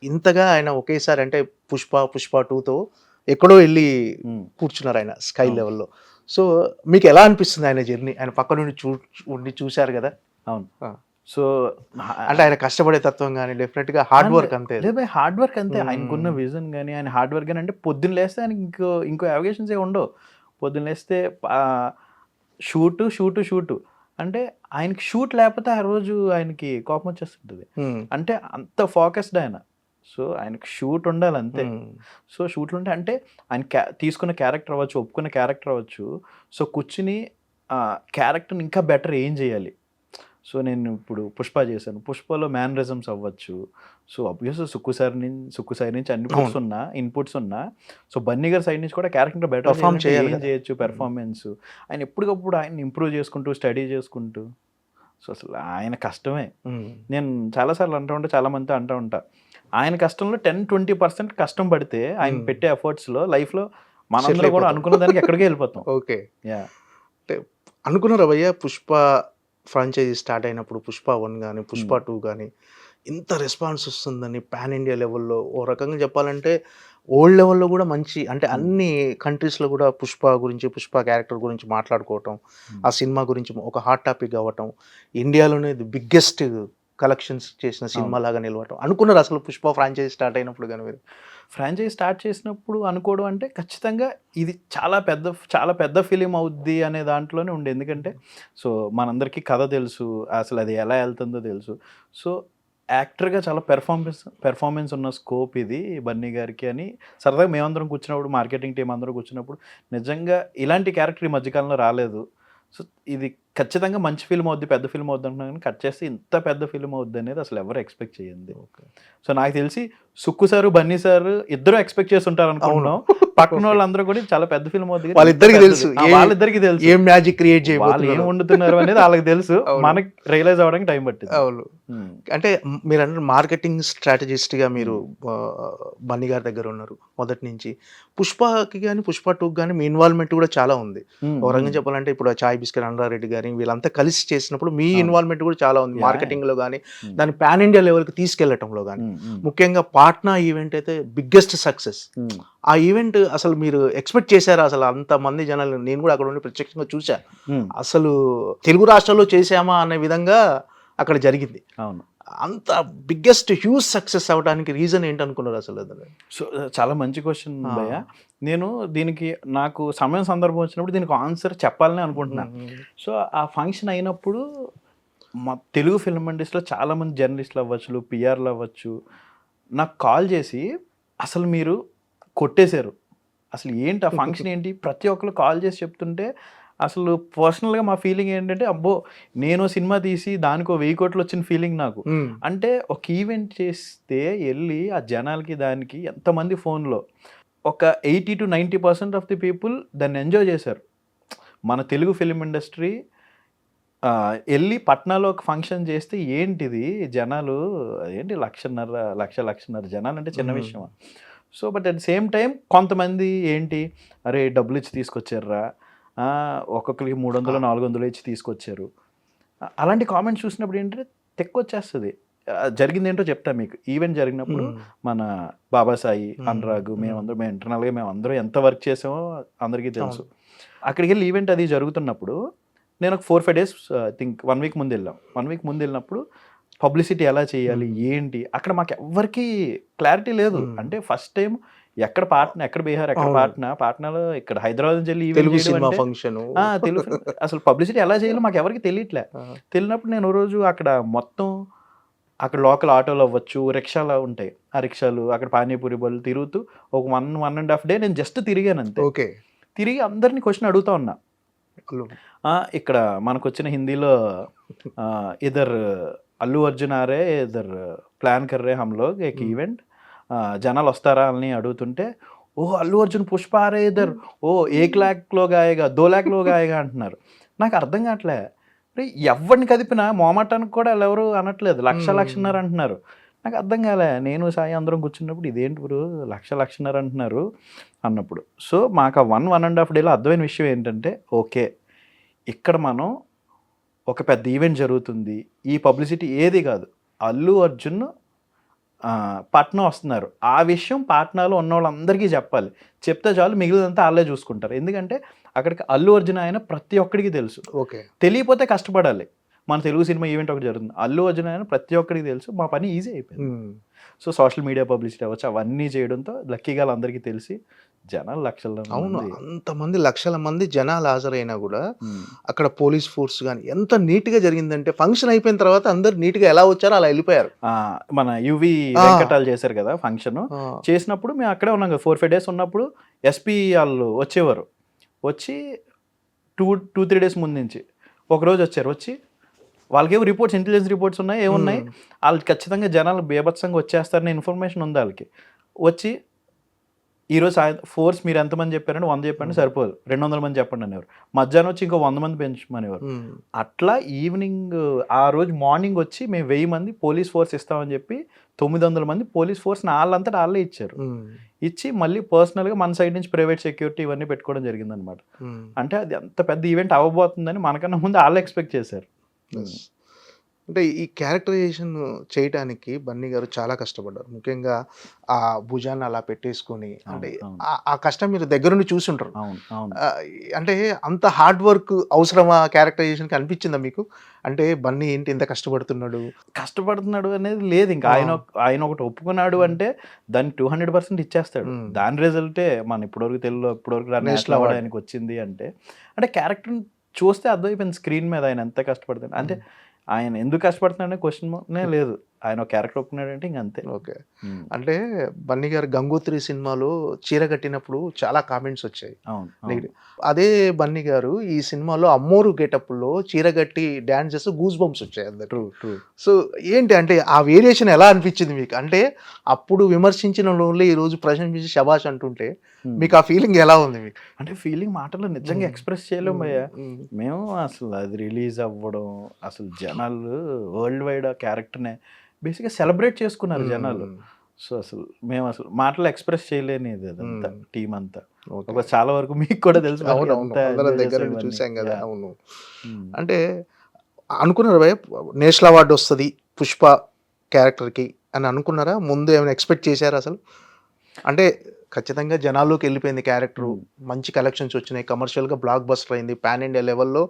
ఇంతగా ఆయన ఒకేసారి అంటే పుష్ప 2తో ఎక్కడో వెళ్ళి కూర్చున్నారు ఆయన స్కై లెవెల్లో. సో మీకు ఎలా అనిపిస్తుంది ఆయన జర్నీ? ఆయన పక్క నుండి ఉండి చూశారు కదా. అవును. సో అంటే ఆయన కష్టపడే తత్వం కానీ డెఫినెట్గా హార్డ్ వర్క్ అంతే. లేదు, హార్డ్ వర్క్ అంతే. ఆయనకున్న విజన్ కానీ ఆయన హార్డ్ వర్క్ కానీ, అంటే పొద్దున్న లేస్తే ఆయనకి ఇంకో అవగేషన్స్ ఏ ఉండవు. పొద్దున్న లేస్తే షూటు అంటే ఆయనకి షూట్ లేకపోతే ఆ రోజు ఆయనకి కోపం వచ్చేస్తుంటుంది. అంటే అంత ఫోకస్డ్ ఆయన. సో ఆయనకు షూట్ ఉండాలి అంతే. సో షూట్లు ఉంటే అంటే ఆయన తీసుకున్న క్యారెక్టర్ అవ్వచ్చు, ఒప్పుకున్న క్యారెక్టర్ అవ్వచ్చు, సో కూర్చుని క్యారెక్టర్ని ఇంకా బెటర్ ఏం చేయాలి. సో నేను ఇప్పుడు పుష్ప చేశాను, పుష్పలో మ్యానరిజమ్స్ అవ్వచ్చు. సో అబ్వియస్ సుక్కు సైడ్ నుంచి అన్ని ఇన్పుట్స్ ఉన్నా, సో బన్నీ గారి సైడ్ నుంచి కూడా క్యారెక్టర్ బెటర్ పర్ఫామ్ చేయొచ్చు. పెర్ఫార్మెన్స్ ఆయన ఎప్పటికప్పుడు ఆయన ఇంప్రూవ్ చేసుకుంటూ స్టడీ చేసుకుంటూ. సో అసలు ఆయన కష్టమే. నేను చాలాసార్లు చాలా మంది అంటూ ఉంటా, ఆయన కష్టంలో 10-20% కష్టం పడితే ఆయన పెట్టే ఎఫర్ట్స్లో లైఫ్లో మనందరూ కూడా అనుకున్న దానికి ఎక్కడికే వెళ్ళిపోతాం. ఓకే. అంటే అనుకున్నారా భయ్య పుష్ప ఫ్రాంచైజీ స్టార్ట్ అయినప్పుడు, పుష్ప 1 కానీ పుష్ప 2 కానీ ఇంత రెస్పాన్స్ వస్తుందని పాన్ ఇండియా లెవెల్లో? ఓ రకంగా చెప్పాలంటే ఓల్డ్ లెవెల్లో కూడా మంచి, అంటే అన్ని కంట్రీస్లో కూడా పుష్ప గురించి, పుష్ప క్యారెక్టర్ గురించి మాట్లాడుకోవటం, ఆ సినిమా గురించి ఒక హాట్ టాపిక్ అవ్వటం, ఇండియాలోనే ది బిగ్గెస్ట్ కలెక్షన్స్ చేసిన సినిమా లాగా నిలవటం. అనుకున్నారు అసలు పుష్ప ఫ్రాంచైజీ స్టార్ట్ అయినప్పుడు? కానీ మీరు ఫ్రాంచైజీ స్టార్ట్ చేసినప్పుడు అనుకోవడం అంటే ఖచ్చితంగా ఇది చాలా పెద్ద ఫిలిం అవుద్ది అనే దాంట్లోనే ఉండే. ఎందుకంటే సో మనందరికీ కథ తెలుసు, అసలు అది ఎలా వెళ్తుందో తెలుసు. సో యాక్టర్గా చాలా పెర్ఫార్మెన్స్ ఉన్న స్కోప్ ఇది బన్నీ గారికి అని సరదాగా మేమందరం కూర్చున్నప్పుడు, మార్కెటింగ్ టీం అందరం కూర్చున్నప్పుడు, నిజంగా ఇలాంటి క్యారెక్టర్ ఈ మధ్యకాలంలో రాలేదు. సో ఇది ఖచ్చితంగా మంచి ఫిల్మ్ అవుద్ది, పెద్ద ఫిల్మ్ అవుద్ది అంటున్నాను. కానీ కట్ చేస్తే ఇంత పెద్ద ఫిల్మ్ అవుద్ది అనేది అసలు ఎవరు ఎక్స్పెక్ట్ చేయండి. సో నాకు తెలిసి సుక్కు సారు, బన్నీ సారు ఇద్దరు ఎక్స్పెక్ట్ చేసి ఉంటారు అనుకున్నాం. పక్కన వాళ్ళందరూ కూడా చాలా పెద్ద ఫిల్మ్ అవుద్ది, వాళ్ళిద్దరికి తెలుసు ఏం మ్యాజిక్ క్రియేట్ చేయాలి, వాళ్ళు ఏం వండుతున్నారు అనేది వాళ్ళకి తెలుసు. మనకి రియలైజ్ అవ్వడానికి టైం పట్టింది. అవును. అంటే మీరు అంటే మార్కెటింగ్ స్ట్రాటజిస్ట్గా మీరు బన్నీ గారి దగ్గర ఉన్నారు మొదటి నుంచి. పుష్పకి కానీ పుష్ప 2కి కానీ మీ ఇన్వాల్వ్మెంట్ కూడా చాలా ఉంది. ఒక రకంగా చెప్పాలంటే ఇప్పుడు చాయ్ బిస్కెట్ అన్నారెడ్డి గారి వీళ్ళంతా కలిసి చేసినప్పుడు మీ ఇన్వాల్వ్మెంట్ కూడా చాలా ఉంది, మార్కెటింగ్ లో కానీ దాన్ని పాన్ ఇండియా లెవెల్కి తీసుకెళ్లటంలో కానీ. ముఖ్యంగా పాట్నా ఈవెంట్ అయితే బిగ్గెస్ట్ సక్సెస్. ఆ ఈవెంట్ అసలు మీరు ఎక్స్పెక్ట్ చేశారా? అసలు అంత మంది జనాలు, నేను కూడా అక్కడ ఉండి ప్రత్యక్షంగా చూశాను, అసలు తెలుగు రాష్ట్రాల్లో చేసామా అనే విధంగా అక్కడ జరిగింది. అవును. అంత బిగ్గెస్ట్ హ్యూజ్ సక్సెస్ అవడానికి రీజన్ ఏంటనుకున్నారు అసలు? సో చాలా మంచి క్వశ్చన్ భయ్య. నేను దీనికి నాకు సందర్భం వచ్చినప్పుడు దీనికి ఆన్సర్ చెప్పాలని అనుకుంటున్నాను. సో ఆ ఫంక్షన్ అయినప్పుడు మా తెలుగు ఫిల్మ్ ఇండస్ట్రీలో చాలామంది జర్నలిస్టులు అవ్వచ్చు, పిఆర్లు అవ్వచ్చు, నాకు కాల్ చేసి అసలు మీరు కొట్టేశారు, అసలు ఏంటి ఆ ఫంక్షన్ ఏంటి, ప్రతి ఒక్కరు కాల్ చేసి చెప్తుంటే అసలు పర్సనల్గా మా ఫీలింగ్ ఏంటంటే, అబ్బో నేను సినిమా తీసి దానికి 1000 కోట్లు వచ్చిన ఫీలింగ్ నాకు. అంటే ఒక ఈవెంట్ చేస్తే వెళ్ళి ఆ జనాలకి దానికి ఎంతమంది ఫోన్లో ఒక 80-90% ఆఫ్ ది పీపుల్ దాన్ని ఎంజాయ్ చేశారు. మన తెలుగు ఫిలిం ఇండస్ట్రీ వెళ్ళి పట్నాలో ఒక ఫంక్షన్ చేస్తే ఏంటిది జనాలు, ఏంటి 1.5 జనాలు అంటే చిన్న విషయమా? So but at the same time కొంతమంది ఏంటి, అరే డబ్బులు ఇచ్చి తీసుకొచ్చారా, ఒక్కొక్కరికి 300-400 ఇచ్చి తీసుకొచ్చారు, అలాంటి కామెంట్స్ చూసినప్పుడు ఏంటంటే తెక్కొచ్చేస్తుంది. జరిగింది ఏంటో చెప్తా మీకు. ఈవెంట్ జరిగినప్పుడు మన బాబాసాయి, అనురాగ్, మేము ఇంటర్నల్గా మేము అందరం ఎంత వర్క్ చేసామో అందరికీ తెలుసు. అక్కడికి వెళ్ళి ఈవెంట్ అది జరుగుతున్నప్పుడు నేను ఒక 4-5 డేస్ థింక్ 1 వీక్ ముందు వెళ్ళాం. 1 వీక్ ముందు వెళ్ళినప్పుడు పబ్లిసిటీ ఎలా చేయాలి ఏంటి అక్కడ మాకు ఎవ్వరికి క్లారిటీ లేదు. అంటే ఫస్ట్ టైం ఎక్కడ పాట్నా ఎక్కడ బీహార్ ఎక్కడ పాట్నాలో ఇక్కడ హైదరాబాద్ నుంచి వెళ్ళి తెలుగు ఈవెంట్ సినిమా చేయడం ఫంక్షన్ తెలుగు అసలు పబ్లిసిటీ ఎలా చేయాలో మాకు ఎవరికి తెలియట్లే. తెలియనప్పుడు నేను ఓ రోజు అక్కడ మొత్తం అక్కడ లోకల్ ఆటోలు అవ్వచ్చు, రిక్షాలు ఉంటాయి, ఆ రిక్షాలు అక్కడ పానీపూరి బళ్ళు తిరుగుతూ ఒక 1.5 డే నేను జస్ట్ తిరిగాను అంతే. ఓకే. తిరిగి అందరినీ క్వశ్చన్ అడుగుతా ఉన్నా. ఇక్కడ మనకు వచ్చిన హిందీలో ఇద్దరు అల్లు అర్జున్ ఆరే ఇద్దరు ప్లాన్ కర్రే హమ్లో एक ఈవెంట్ జనాలు వస్తారా అని అడుగుతుంటే ఓ అల్లు అర్జున్ పుష్ప ఆరే ఇద్దరు ఓ 1 लाख లోగా ఆయేగా 2 लाख లోగా ఆయేగా అంటున్నారు. నాకు అర్థం కావట్లే. ఎవరిని కదిపినా మోమాటానికి కూడా ఎవరు అనట్లేదు, లక్షన్నర అంటున్నారు. నాకు అర్థం కాలే. నేను సాయి అందరం కూర్చున్నప్పుడు ఇదేంటి బ్రో లక్షన్నర అంటున్నారు అన్నప్పుడు. సో మాకు ఆ 1.5 డేలో అర్థమైన విషయం ఏంటంటే ఓకే ఇక్కడ మనం ఒక పెద్ద ఈవెంట్ జరుగుతుంది, ఈ పబ్లిసిటీ ఏది కాదు, అల్లు అర్జున్ పాట్నా వస్తున్నారు, ఆ విషయం పాట్నాలో ఉన్న వాళ్ళందరికీ చెప్పాలి. చెప్తే చాలు మిగిలినంతా వాళ్ళే చూసుకుంటారు. ఎందుకంటే అక్కడికి అల్లు అర్జున్ ఆయన ప్రతి ఒక్కడికి తెలుసు. ఓకే. తెలియపోతే కష్టపడాలి. మన తెలుగు సినిమా ఈవెంట్ ఒకటి జరుగుతుంది, అల్లు అర్జున్ ఆయన ప్రతి ఒక్కడికి తెలుసు. మా పని ఈజీ అయిపోయింది. సో సోషల్ మీడియా పబ్లిసిటీ అవ్వచ్చు అవన్నీ చేయడంతో లక్కీగా అందరికీ తెలిసి జనాలు లక్షల అవును, అంతమంది లక్షల మంది జనాలు హాజరైనా కూడా అక్కడ పోలీస్ ఫోర్స్ కానీ ఎంత నీట్ గా జరిగిందంటే ఫంక్షన్ అయిపోయిన తర్వాత అందరు నీట్ గా ఎలా వచ్చారో అలా వెళ్ళిపోయారు. మన యువి వెంకటాలు చేశారు కదా ఫంక్షన్, చేసినప్పుడు మేము అక్కడే ఉన్నాం కదా 4-5 డేస్ ఉన్నప్పుడు. ఎస్పీ వాళ్ళు వచ్చేవారు, వచ్చి 2-3 డేస్ ముందు నుంచి ఒకరోజు వచ్చారు. వచ్చి వాళ్ళకేమో రిపోర్ట్స్ ఇంటెలిజెన్స్ రిపోర్ట్స్ ఉన్నాయి ఏమున్నాయి, వాళ్ళకి ఖచ్చితంగా జనాలు బేభత్సంగా వచ్చేస్తారని ఇన్ఫర్మేషన్ ఉంది వాళ్ళకి. వచ్చి ఈరోజు ఫోర్స్ మీరు ఎంతమంది చెప్పారంటే 100 చెప్పండి సరిపోదు, 200 మంది చెప్పండి అనేవారు. మధ్యాహ్నం వచ్చి ఇంకో 100 మంది పెంచమనేవారు. అట్లా ఈవినింగ్ ఆ రోజు మార్నింగ్ వచ్చి మేము 1000 మంది పోలీస్ ఫోర్స్ ఇస్తామని చెప్పి 900 మంది పోలీస్ ఫోర్స్ వాళ్ళంతా వాళ్ళే ఇచ్చారు. ఇచ్చి మళ్ళీ పర్సనల్గా మన సైడ్ నుంచి ప్రైవేట్ సెక్యూరిటీ ఇవన్నీ పెట్టుకోవడం జరిగింది అనమాట. అంటే అది అంత పెద్ద ఈవెంట్ అవ్వబోతుందని మనకన్నా ముందు వాళ్ళు ఎక్స్పెక్ట్ చేశారు. అంటే ఈ క్యారెక్టరైజేషన్ చేయడానికి బన్నీ గారు చాలా కష్టపడ్డారు. ముఖ్యంగా ఆ భుజాన్ని అలా పెట్టేసుకొని అంటే ఆ కష్టం మీరు దగ్గర నుండి చూసి ఉంటారు. అంటే అంత హార్డ్ వర్క్ అవసరమా క్యారెక్టరైజేషన్కి అనిపించిందా మీకు? అంటే బన్నీ ఏంటి ఇంత కష్టపడుతున్నాడు అనేది లేదు. ఇంకా ఆయన ఒకటి ఒప్పుకున్నాడు అంటే దాన్ని 200% ఇచ్చేస్తాడు. దాని రిజల్టే మన ఇప్పటివరకు ఇప్పటివరకు నేషనల్ అవార్డు ఆయనకి వచ్చింది. అంటే క్యారెక్టర్ చూస్తే అర్థమైపోయింది స్క్రీన్ మీద ఆయన ఎంత కష్టపడుతున్నాడు. అంటే ఆయన ఎందుకు కష్టపడుతున్నాడనే క్వశ్చన్ లేదు, ఆయన ఒక క్యారెక్టర్ ఒప్పుకున్నాడంటే ఇంక అంతే. ఓకే. అంటే బన్నీ గారు గంగోత్రి సినిమాలో చీర కట్టినప్పుడు చాలా కామెంట్స్ వచ్చాయి. అదే బన్నీ గారు ఈ సినిమాలో అమ్మోరు గెటప్లో చీర కట్టి డాన్స్ చేస్తూ గూస్ బంప్స్ వచ్చాయి అందరు. సో ఏంటి అంటే ఆ వేరియేషన్ ఎలా అనిపించింది మీకు? అంటే అప్పుడు విమర్శించిన వాళ్ళు ఈ రోజు ప్రశంసించి శబాష్ అంటుంటే మీకు ఆ ఫీలింగ్ ఎలా ఉంది మీకు? అంటే ఫీలింగ్ మాటల్లో నిజంగా ఎక్స్ప్రెస్ చేయలేము భయ్యా మేము. అసలు అది రిలీజ్ అవ్వడం, అసలు జనాలు వరల్డ్ వైడ్ ఆ క్యారెక్టర్నే బేసిక్గా సెలబ్రేట్ చేసుకున్నారు జనాలు. సో అసలు మేము అసలు మాటలు ఎక్స్ప్రెస్ చేయలేనిది అదంతా టీం అంతా. చాలా వరకు మీకు కూడా తెలుసు దగ్గర చూసాం కదా. అవును. అంటే అనుకున్నారు భయ నేషనల్ అవార్డు వస్తుంది పుష్ప క్యారెక్టర్కి అని అనుకున్నారా? ముందు ఏమైనా ఎక్స్పెక్ట్ చేశారా అసలు? అంటే ఖచ్చితంగా జనాల్లోకి వెళ్ళిపోయింది క్యారెక్టరు, మంచి కలెక్షన్స్ వచ్చినాయి, కమర్షియల్గా బ్లాక్ బస్టర్ అయింది, పాన్ ఇండియా లెవెల్లో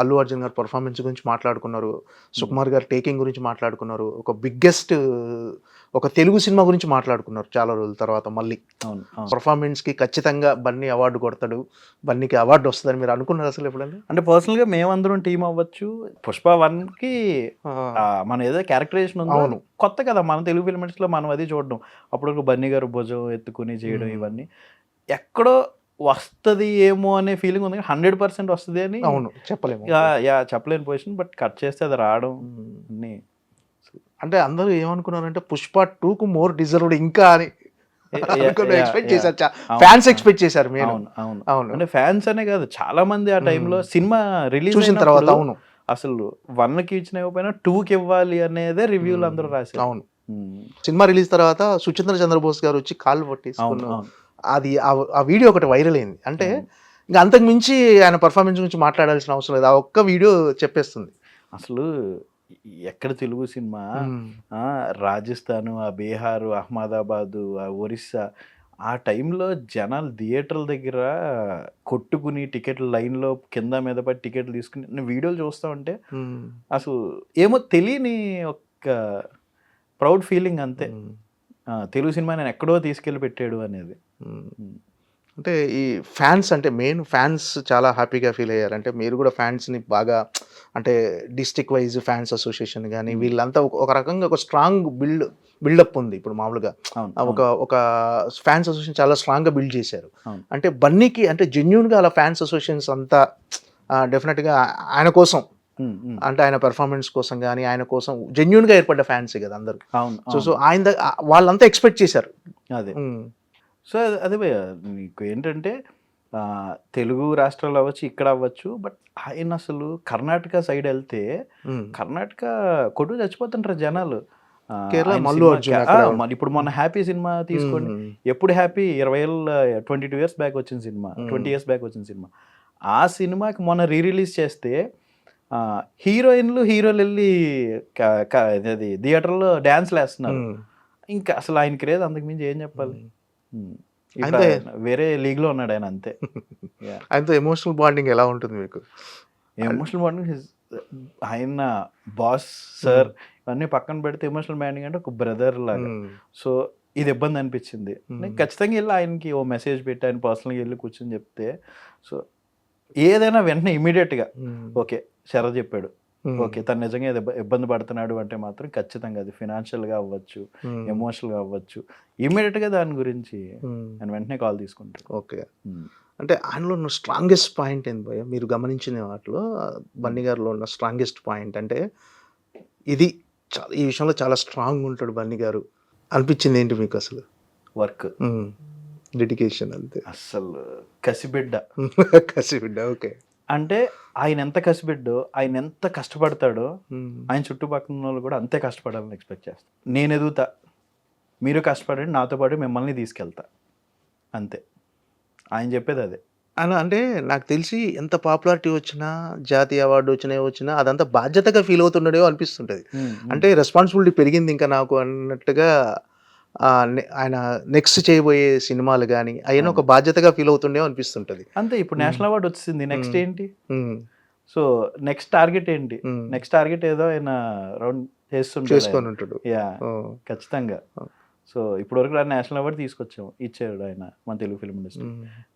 అల్లు అర్జున్ గారు పర్ఫార్మెన్స్ గురించి మాట్లాడుకున్నారు, సుకుమార్ గారు టేకింగ్ గురించి మాట్లాడుకున్నారు, ఒక బిగ్గెస్ట్ ఒక తెలుగు సినిమా గురించి మాట్లాడుకున్నారు చాలా రోజుల తర్వాత. మళ్ళీ పర్ఫార్మెన్స్కి ఖచ్చితంగా బన్నీ అవార్డు కొడతాడు, బన్నీకి అవార్డు వస్తుందని మీరు అనుకున్నారు అసలు ఎప్పుడైనా? అంటే పర్సనల్గా మేమందరం టీం అవ్వచ్చు. పుష్ప 1కి మన ఏదో క్యారెక్టరైజేషన్ ఉంది కొత్త కదా మన తెలుగు ఫిల్మ్ ఇండస్ట్రీలో, మనం అది చూడడం. అప్పుడు బన్నీ గారు భుజం ఎత్తుకుని చేయడం ఇవన్నీ ఎక్కడో వస్తుంది ఏమో అనే ఫీలింగ్ ఉంది. 100% వస్తుంది అని చెప్పలేని పొజిషన్. బట్ కట్ చేస్తే అది రావడం అన్ని. అంటే అందరూ ఏమనుకున్నారంటే పుష్ప 2కు మోర్ డిజర్వ్డ్ ఇంకా అని ఎక్స్పెక్ట్ చేశారు, ఫ్యాన్స్ ఎక్స్పెక్ట్ చేశారు. అవును. అంటే ఫ్యాన్స్ అనే కాదు చాలా మంది ఆ టైంలో సినిమా రిలీజ్ చూసిన తర్వాత అవును అసలు 1కి ఇచ్చిన ఇవ్వకపోయినా 2కి ఇవ్వాలి అనేదే రివ్యూలు అందరూ రాశారు. అవును. సినిమా రిలీజ్ తర్వాత సుచంద్ర చంద్రబోస్ గారు వచ్చి కాళ్ళు పట్టేసుకున్నారు. అది ఆ వీడియో ఒకటి వైరల్ అయింది. అంటే ఇంకా అంతకు మించి ఆయన పర్ఫార్మెన్స్ గురించి మాట్లాడాల్సిన అవసరం లేదు, ఆ ఒక్క వీడియో చెప్పేస్తుంది. అసలు ఎక్కడ తెలుగు సినిమా రాజస్థాను, ఆ బీహారు, అహ్మదాబాదు, ఆ ఒరిస్సా ఆ టైంలో జనాలు థియేటర్ల దగ్గర కొట్టుకుని టికెట్లు లైన్‌లో కింద మీద పడి టికెట్లు తీసుకుని నేను వీడియోలు చూస్తా ఉంటే అసలు ఏమో తెలియని ఒక ప్రౌడ్ ఫీలింగ్ అంతే. తెలుగు సినిమా నేను ఎక్కడో తీసుకెళ్ళి పెట్టాడు అనేది. అంటే ఈ ఫ్యాన్స్ అంటే మెయిన్ ఫ్యాన్స్ చాలా హ్యాపీగా ఫీల్ అయ్యారు. అంటే మీరు కూడా ఫ్యాన్స్ని బాగా అంటే డిస్ట్రిక్ట్ వైజ్ ఫ్యాన్స్ అసోసియేషన్ కానీ వీళ్ళంతా ఒక రకంగా ఒక స్ట్రాంగ్ బిల్డప్ ఉంది ఇప్పుడు మామూలుగా. అవును. ఒక ఒక ఫ్యాన్స్ అసోసియేషన్ చాలా స్ట్రాంగ్గా బిల్డ్ చేశారు. అవును. అంటే బన్నీకి అంటే జెన్యున్గా అలా ఫ్యాన్స్ అసోసియేషన్స్ అంతా డెఫినెట్గా ఆయన కోసం అంటే ఆయన పెర్ఫార్మెన్స్ కోసం కానీ ఆయన కోసం జెన్యున్గా ఏర్పడ్డ ఫ్యాన్సే కదా అందరూ. అవును. సో ఆయన వాళ్ళంతా ఎక్స్పెక్ట్ చేశారు. అదే. సో అదే భయ్య నీకు ఏంటంటే తెలుగు రాష్ట్రాలు అవ్వచ్చు, ఇక్కడ అవ్వచ్చు. బట్ ఆయన అసలు కర్ణాటక సైడ్ వెళ్తే కర్ణాటక కొట్టు చచ్చిపోతుంటారు జనాలు. కేరళ ఆయన మల్లు సినిమాకి- అర్జున్ అక్కడ ఇప్పుడు మన హ్యాపీ సినిమా తీసుకోండి. ఎప్పుడు హ్యాపీ 20 ఏళ్ళ 22 ఇయర్స్ బ్యాక్ వచ్చిన సినిమా, 20 ఇయర్స్ బ్యాక్ వచ్చిన సినిమా. ఆ సినిమాకి మొన్న రిలీజ్ చేస్తే హీరోయిన్లు హీరోలు వెళ్ళి అది థియేటర్లో డ్యాన్స్లు వేస్తున్నారు. ఇంకా అసలు ఆయన క్రేజ్ అంతకు మించి ఏం చెప్పాలి. ఇప్పుడు అంతే. ఆయన వేరే లీగ్ లో ఉన్నాడు ఆయన అంతే. ఆయనతో ఎమోషనల్ బాండింగ్ ఎలా ఉంటుంది మీకు? ఎమోషనల్ బాండింగ్ ఆయన బాస్ సార్ ఇవన్నీ పక్కన పెడితే ఎమోషనల్ బాండింగ్ అంటే ఒక బ్రదర్ లాగా. సో ఇది ఇబ్బంది అనిపించింది. నేను ఖచ్చితంగా వెళ్ళి ఆయనకి ఓ మెసేజ్ పెట్టి ఆయన పర్సనల్గా వెళ్ళి కూర్చొని చెప్తే సో ఏదైనా వెంటనే ఇమీడియట్గా ఓకే శరత్ చెప్పాడు, ఓకే తను నిజంగా ఇబ్బంది పడుతున్నాడు అంటే మాత్రం ఖచ్చితంగా అది ఫినాన్షియల్గా అవ్వచ్చు, ఎమోషనల్గా అవ్వచ్చు, ఇమీడియట్గా దాని గురించి ఆయన వెంటనే కాల్ తీసుకుంటాడు. ఓకే. అంటే ఆయనలో ఉన్న స్ట్రాంగెస్ట్ పాయింట్ ఏంది భయ్య మీరు గమనించిన వాటిలో? బన్నీ గారిలో ఉన్న స్ట్రాంగెస్ట్ పాయింట్ అంటే ఇది చాలా ఈ విషయంలో చాలా స్ట్రాంగ్ ఉంటాడు బన్నీ గారు అనిపించింది ఏంటి మీకు అసలు? వర్క్, డెడికేషన్ అంతే. అస్సలు కసిబిడ్డ. కసిబిడ్డ. ఓకే. అంటే ఆయన ఎంత కసిబిడ్డో, ఆయన ఎంత కష్టపడతాడో ఆయన చుట్టుపక్కల ఉన్న వాళ్ళు కూడా అంతే కష్టపడాలని ఎక్స్పెక్ట్ చేస్తాను. నేను ఎదుగుతా, మీరు కష్టపడండి, నాతో పాటు మిమ్మల్ని తీసుకెళ్తా, అంతే ఆయన చెప్పేది అదే. అంటే నాకు తెలిసి ఎంత పాపులారిటీ వచ్చినా, జాతీయ అవార్డు వచ్చినా అదంతా బాధ్యతగా ఫీల్ అవుతున్నాడో అనిపిస్తుంటుంది. అంటే రెస్పాన్సిబిలిటీ పెరిగింది ఇంకా నాకు అన్నట్టుగా ఆయన నెక్స్ట్ చేయబోయే సినిమాలు కానీ అయినా ఒక బాధ్యతగా ఫీల్ అవుతుండేమో అనిపిస్తుంటది. అంతే. ఇప్పుడు నేషనల్ అవార్డు వచ్చింది, నెక్స్ట్ ఏంటి? సో నెక్స్ట్ టార్గెట్ ఏంటి? నెక్స్ట్ టార్గెట్ ఏదో ఆయన రౌండ్ చేసుకొని ఉంటాడు. యా, ఖచ్చితంగా. సో ఇప్పుడు వరకు నేషనల్ అవార్డు తీసుకొచ్చాము, ఇచ్చాడు ఆయన మన తెలుగు ఫిల్మ్ ఇండస్ట్రీ.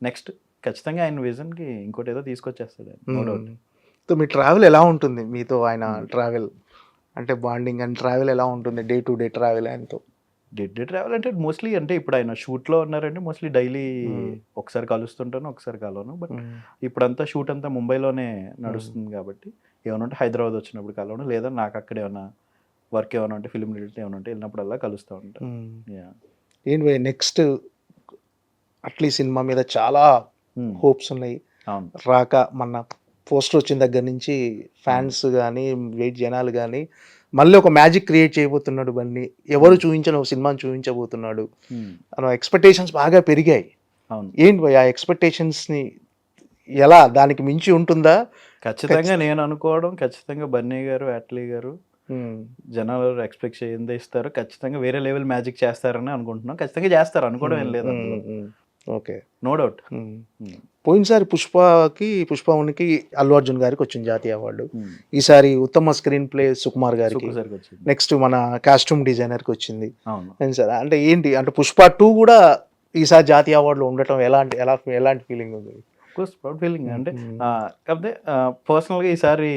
నెక్స్ట్ ఖచ్చితంగా ఆయన విజన్ కి ఇంకోటి ఏదో తీసుకొచ్చేస్తాడు ఆయన, నో డౌట్. సో మీ ట్రావెల్ ఎలా ఉంటుంది మీతో? ఆయన ట్రావెల్ అంటే బాండింగ్ అండ్ ట్రావెల్ ఎలా ఉంటుంది? డే టు డే ట్రావెల్ ఆయనతో? డే ట్రావెల్ అంటే మోస్ట్లీ అంటే ఇప్పుడు ఆయన షూట్లో ఉన్నారంటే మోస్ట్లీ డైలీ ఒకసారి కలుస్తుంటాను, ఒకసారి కలవను. బట్ ఇప్పుడంతా షూట్ అంతా ముంబైలోనే నడుస్తుంది కాబట్టి ఏమైనా ఉంటే హైదరాబాద్ వచ్చినప్పుడు కలవను, లేదా నాకు అక్కడ ఏమైనా వర్క్ ఏమైనా ఉంటే ఫిల్మ్ రిలేటెడ్ ఏమైనా ఉంటే వెళ్ళినప్పుడల్లా కలుస్తూ ఉంటాను. ఏంటి భయ్ నెక్స్ట్? అట్లీ సినిమా మీద చాలా హోప్స్ ఉన్నాయి. అవును. రాక మొన్న పోస్టర్ వచ్చిన దగ్గర నుంచి ఫ్యాన్స్ కానీ వెయిట్ జనాలు కానీ మళ్ళీ ఒక మ్యాజిక్ క్రియేట్ చేయబోతున్నాడు బన్నీ. ఎవరు చూపించిన ఒక సినిమాని చూపించబోతున్నాడు. ఎక్స్పెక్టేషన్స్ బాగా పెరిగాయి. అవును. ఏంటి భయ్ ఆ ఎక్స్పెక్టేషన్స్ని ఎలా దానికి మించి ఉంటుందా? ఖచ్చితంగా నేను అనుకోవడం ఖచ్చితంగా బన్నీ గారు, అట్లీ గారు జనాలు ఎక్స్పెక్ట్ చేయందే ఇస్తారు. ఖచ్చితంగా వేరే లెవెల్ మ్యాజిక్ చేస్తారని అనుకుంటున్నాం. ఖచ్చితంగా చేస్తారు, అనుకోవడం ఏం లేదు. Okay, no doubt. పోయినసారి పుష్పకి అల్లు అర్జున్ గారికి వచ్చింది జాతీయ అవార్డు. ఈసారి ఉత్తమ స్క్రీన్ ప్లే సుకుమార్ గారికి, నెక్స్ట్ మన కాస్ట్యూమ్ డిజైనర్కి వచ్చింది. సార్ అంటే ఏంటి అంటే పుష్ప 2 కూడా ఈసారి జాతీయ అవార్డులో ఉండటం ఎలాంటి ఫీలింగ్ ఉంది? Proud feeling. అంటే కాకపోతే పర్సనల్గా ఈసారి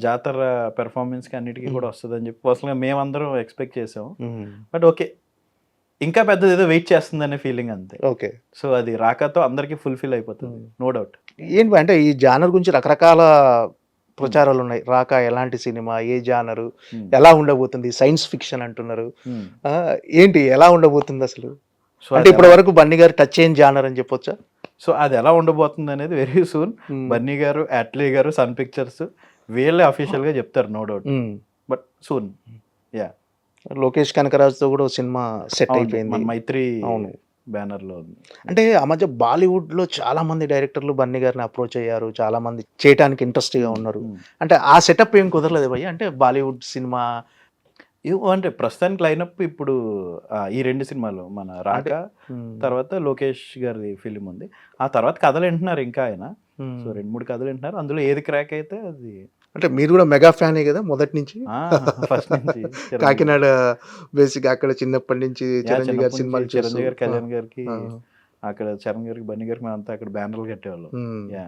జాతర పెర్ఫార్మెన్స్కి అన్నిటికీ కూడా వస్తుందని చెప్పి పర్సనల్గా మేమందరం ఎక్స్పెక్ట్ చేసాము. బట్ ఓకే, ఇంకా పెద్దది ఏదో వెయిట్ చేస్తుందనే ఫీలింగ్ అంతే. ఓకే. సో అది రాకతో అందరికీ ఫుల్ఫిల్ అయిపోతుంది, నో డౌట్. ఏంటి అంటే ఈ జానర్ గురించి రకరకాల ప్రచారాలు ఉన్నాయి. రాక ఎలాంటి సినిమా, ఏ జానరు, ఎలా ఉండబోతుంది, సైన్స్ ఫిక్షన్ అంటున్నారు. ఏంటి ఎలా ఉండబోతుంది అసలు? అంటే ఇప్పటి వరకు బన్నీ గారు టచ్ అయిన జానర్ అని చెప్పొచ్చా? సో అది ఎలా ఉండబోతుంది అనేది వెరీ సూన్ బన్నీ గారు, అట్లీ గారు, సన్ పిక్చర్స్ వీళ్ళే అఫీషియల్గా చెప్తారు, no doubt. But soon. Ya, Lokesh కనకరాజ్తో కూడా సినిమా సెట్ అయిపోయింది, మైత్రి బ్యానర్ లో. అంటే ఆ మధ్య బాలీవుడ్ లో చాలా మంది డైరెక్టర్లు బన్నీ గారిని అప్రోచ్ అయ్యారు, చాలా మంది చేయడానికి ఇంట్రెస్ట్ గా ఉన్నారు. అంటే ఆ సెటప్ ఏం కుదరలేదు భయ్య? అంటే బాలీవుడ్ సినిమా అంటే ప్రస్తుతానికి లైనప్ ఇప్పుడు ఈ 2 సినిమాలు మన 'రాక' తర్వాత లోకేష్ గారి ఫిలిం ఉంది. ఆ తర్వాత కథలు వింటున్నారు ఇంకా ఆయన. సో 2, 3 కథలు వింటున్నారు. అందులో ఏది క్రాక్ అయితే అది అంటే మీరు కూడా మెగా ఫ్యానే కదా మొదటి నుంచి? ఫస్ట్ నుంచి కాకినాడ బేసిక్ అక్కడ చిన్నప్పటి నుంచి చిరంజీవి గారి చిన్నప్పటి సినిమాలు నుంచి చిరంజీవి గారు, కళ్యాణ్ గారికి, ఆ. అక్కడ చరణ్ గారికి, బన్నీ గారికి మేమంతా అక్కడ బ్యానర్లు కట్టేవాళ్ళం. మ్మ్. యా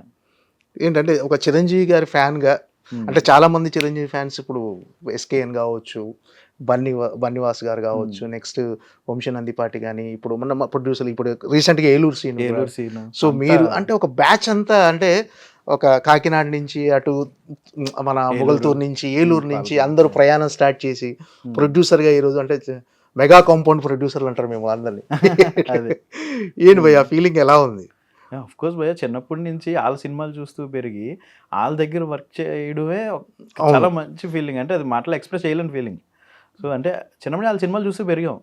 ఏంటంటే ఒక చిరంజీవి గారి ఫ్యాన్ గా అంటే చాలా మంది చిరంజీవి ఫ్యాన్స్ ఇప్పుడు ఎస్కేఎన్ కావచ్చు, బన్నీవాస్ గారు కావచ్చు, నెక్స్ట్ వంశనందిపాటి కానీ, ఇప్పుడు మన ప్రొడ్యూసర్ ఇప్పుడు రీసెంట్ గా Eluru scene. Eluru scene. So మీరు అంటే ఒక బ్యాచ్ అంతా అంటే ఒక కాకినాడ నుంచి అటు మన మొగల్తూరు నుంచి ఏలూరు నుంచి అందరూ ప్రయాణం స్టార్ట్ చేసి ప్రొడ్యూసర్ గా ఈరోజు అంటే మెగా కాంపౌండ్ ప్రొడ్యూసర్లు అంటారు మేము అందరినీ. అదే. ఏంటి భయ్ ఆ ఫీలింగ్ ఎలా ఉంది? ఆఫ్ కోర్స్ భయ్య, చిన్నప్పటి నుంచి వాళ్ళ సినిమాలు చూస్తూ పెరిగి వాళ్ళ దగ్గర వర్క్ చేయడమే చాలా మంచి ఫీలింగ్. అంటే అది మాటలో ఎక్స్ప్రెస్ చేయలేని ఫీలింగ్. సో అంటే చిన్నప్పుడు వాళ్ళ సినిమాలు చూస్తూ పెరిగాం.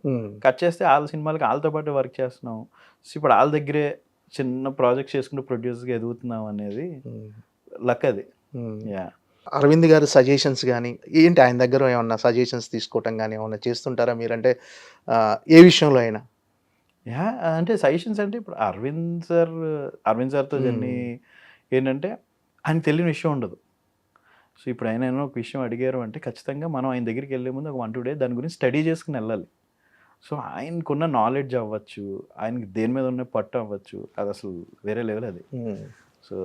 కట్ చేస్తే వాళ్ళ సినిమాలకి వాళ్ళతో పాటు వర్క్ చేస్తున్నాం. సో ఇప్పుడు వాళ్ళ దగ్గరే చిన్న ప్రాజెక్ట్స్ చేసుకుంటూ ప్రొడ్యూసర్గా ఎదుగుతున్నాం అనేది లక్ అది. యా అరవింద్ గారు సజెషన్స్ కానీ ఏంటి, ఆయన దగ్గర ఏమన్నా సజెషన్స్ తీసుకోవటం కానీ ఏమన్నా చేస్తుంటారా మీరంటే ఏ విషయంలో అయినా? యా అంటే సజెషన్స్ అంటే ఇప్పుడు అరవింద్ సార్తో జర్నీ ఏంటంటే ఆయనకు తెలియని విషయం ఉండదు. సో ఇప్పుడు ఆయన ఏమైనా ఒక విషయం అడిగారు అంటే ఖచ్చితంగా మనం ఆయన దగ్గరికి వెళ్ళే ముందు ఒక 1-2 days దాని గురించి స్టడీ చేసుకుని వెళ్ళాలి. సో ఆయనకున్న నాలెడ్జ్ అవ్వచ్చు, ఆయనకి దేని మీద ఉన్న పట్టు అవ్వచ్చు, అది అసలు వేరే లెవెల్ అది. సో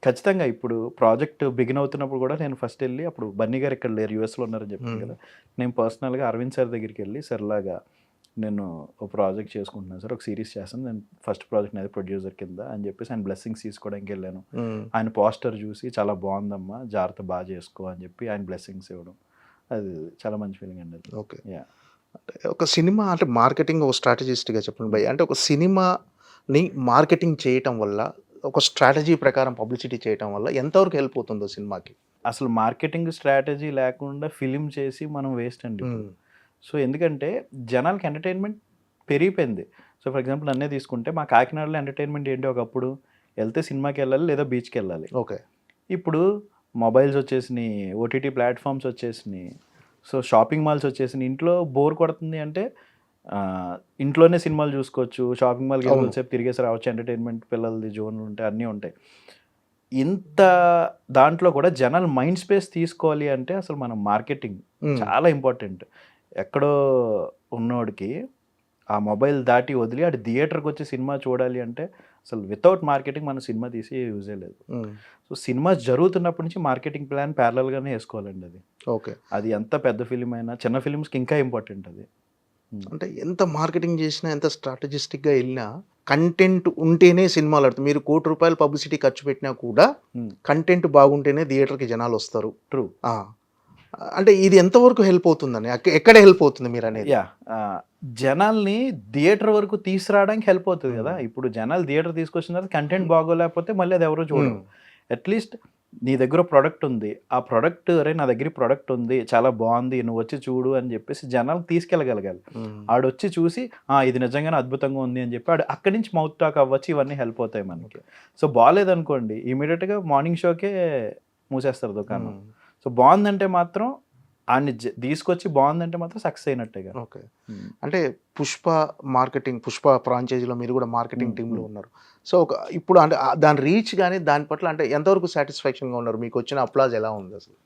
ఖచ్చితంగా ఇప్పుడు ప్రాజెక్ట్ బిగిన్ అవుతున్నప్పుడు కూడా నేను ఫస్ట్ వెళ్ళి, అప్పుడు బన్నీ గారు ఇక్కడ లేరు, యూఎస్లో ఉన్నారని చెప్పాను కదా, నేను పర్సనల్గా అరవింద్ సార్ దగ్గరికి వెళ్ళి, సర్లాగా నేను ఒక ప్రాజెక్ట్ చేసుకుంటున్నాను సార్, ఒక సిరీస్ చేస్తాను, నేను ఫస్ట్ ప్రాజెక్ట్ అనేది ప్రొడ్యూసర్ కింద అని చెప్పేసి ఆయన బ్లెస్సింగ్స్ తీసుకోవడానికి వెళ్ళాను. ఆయన పోస్టర్ చూసి చాలా బాగుందమ్మా, జాగ్రత్త బాగా చేసుకో అని చెప్పి ఆయన బ్లెస్సింగ్స్ ఇవ్వడం, అది చాలా మంచి ఫీలింగ్ అండి అది. ఓకే. యా ఒక సినిమా అంటే మార్కెటింగ్ ఒక స్ట్రాటజిస్ట్గా చెప్పండి భయ్. అంటే ఒక సినిమాని మార్కెటింగ్ చేయటం వల్ల, ఒక స్ట్రాటజీ ప్రకారం పబ్లిసిటీ చేయటం వల్ల ఎంతవరకు హెల్ప్ అవుతుందో సినిమాకి? అసలు మార్కెటింగ్ స్ట్రాటజీ లేకుండా ఫిలిం చేసి మనం వేస్ట్ అండి. సో ఎందుకంటే జనాలకి ఎంటర్టైన్మెంట్ పెరిగిపోయింది. సో ఫర్ ఎగ్జాంపుల్ నన్నే తీసుకుంటే, మా కాకినాడలో ఎంటర్టైన్మెంట్ ఏంటి, ఒకప్పుడు వెళ్తే సినిమాకి వెళ్ళాలి లేదా బీచ్కి వెళ్ళాలి. ఓకే. ఇప్పుడు మొబైల్స్ వచ్చేసినాయి, ఓటీటీ ప్లాట్ఫామ్స్ వచ్చేసినాయి, సో షాపింగ్ మాల్స్ వచ్చేసినాయి. ఇంట్లో బోర్ కొడుతుంది అంటే ఇంట్లోనే సినిమాలు చూసుకోవచ్చు, షాపింగ్ మాల్కి వెళ్ళి తిరిగేసి రావచ్చు, ఎంటర్టైన్మెంట్ పిల్లలది జోన్లు ఉంటాయి, అన్నీ ఉంటాయి. ఇంత దాంట్లో కూడా జనాలు మైండ్ స్పేస్ తీసుకోవాలి అంటే అసలు మనం మార్కెటింగ్ చాలా ఇంపార్టెంట్. ఎక్కడో ఉన్నోడికి ఆ మొబైల్ దాటి వదిలి అటు థియేటర్కి వచ్చి సినిమా చూడాలి అంటే అసలు వితౌట్ మార్కెటింగ్ మనం సినిమా తీసి యూజే లేదు. సో సినిమా జరుగుతున్నప్పటి నుంచి మార్కెటింగ్ ప్లాన్ ప్యారలల్గానే వేసుకోవాలండి అది. ఓకే. అది ఎంత పెద్ద ఫిలిం అయినా చిన్న ఫిలిమ్స్కి ఇంకా ఇంపార్టెంట్ అది. అంటే ఎంత మార్కెటింగ్ చేసినా, ఎంత స్ట్రాటజిస్టిక్గా వెళ్ళినా కంటెంట్ ఉంటేనే సినిమాలు ఆడుతాయి. మీరు ₹1,00,00,000 పబ్లిసిటీ ఖర్చు పెట్టినా కూడా కంటెంట్ బాగుంటేనే థియేటర్కి జనాలు వస్తారు. ట్రూ. అంటే ఇది ఎంతవరకు హెల్ప్ అవుతుందని, ఎక్కడ హెల్ప్ అవుతుంది మీరు అనేది? యా జనాల్ని థియేటర్ వరకు తీసుకురావడానికి హెల్ప్ అవుతుంది కదా. ఇప్పుడు జనాలు థియేటర్ తీసుకొచ్చిన తర్వాత కంటెంట్ బాగోలేకపోతే మళ్ళీ అది ఎవరో చూడరు. అట్లీస్ట్ నీ దగ్గర ప్రోడక్ట్ ఉంది, ఆ ప్రోడక్ట్ అరే నా దగ్గర ప్రోడక్ట్ ఉంది చాలా బాగుంది నువ్వు వచ్చి చూడు అని చెప్పేసి జనాలకు తీసుకెళ్ళగలగాలి. ఆడొచ్చి చూసి ఇది నిజంగానే అద్భుతంగా ఉంది అని చెప్పి అక్కడి నుంచి మౌత్ టాక్ అవ్వచ్చు, ఇవన్నీ హెల్ప్ అవుతాయి మనకి. సో బాగాలేదనుకోండి ఇమీడియట్గా మార్నింగ్ షోకే మూసేస్తారు దుకాణం. సో బాగుందంటే మాత్రం ఆయన్ని తీసుకొచ్చి బాగుందంటే మాత్రం సక్సెస్ అయినట్టేగా. ఓకే. అంటే పుష్ప ఫ్రాంచైజీలో మీరు కూడా మార్కెటింగ్ టీంలో ఉన్నారు. సో ఇప్పుడు అంటే దాని రీచ్ కానీ దాని పట్ల అంటే ఎంతవరకు సాటిస్ఫాక్షన్గా ఉన్నారు? మీకు వచ్చిన అప్లాజ్ ఎలా ఉంది అసలు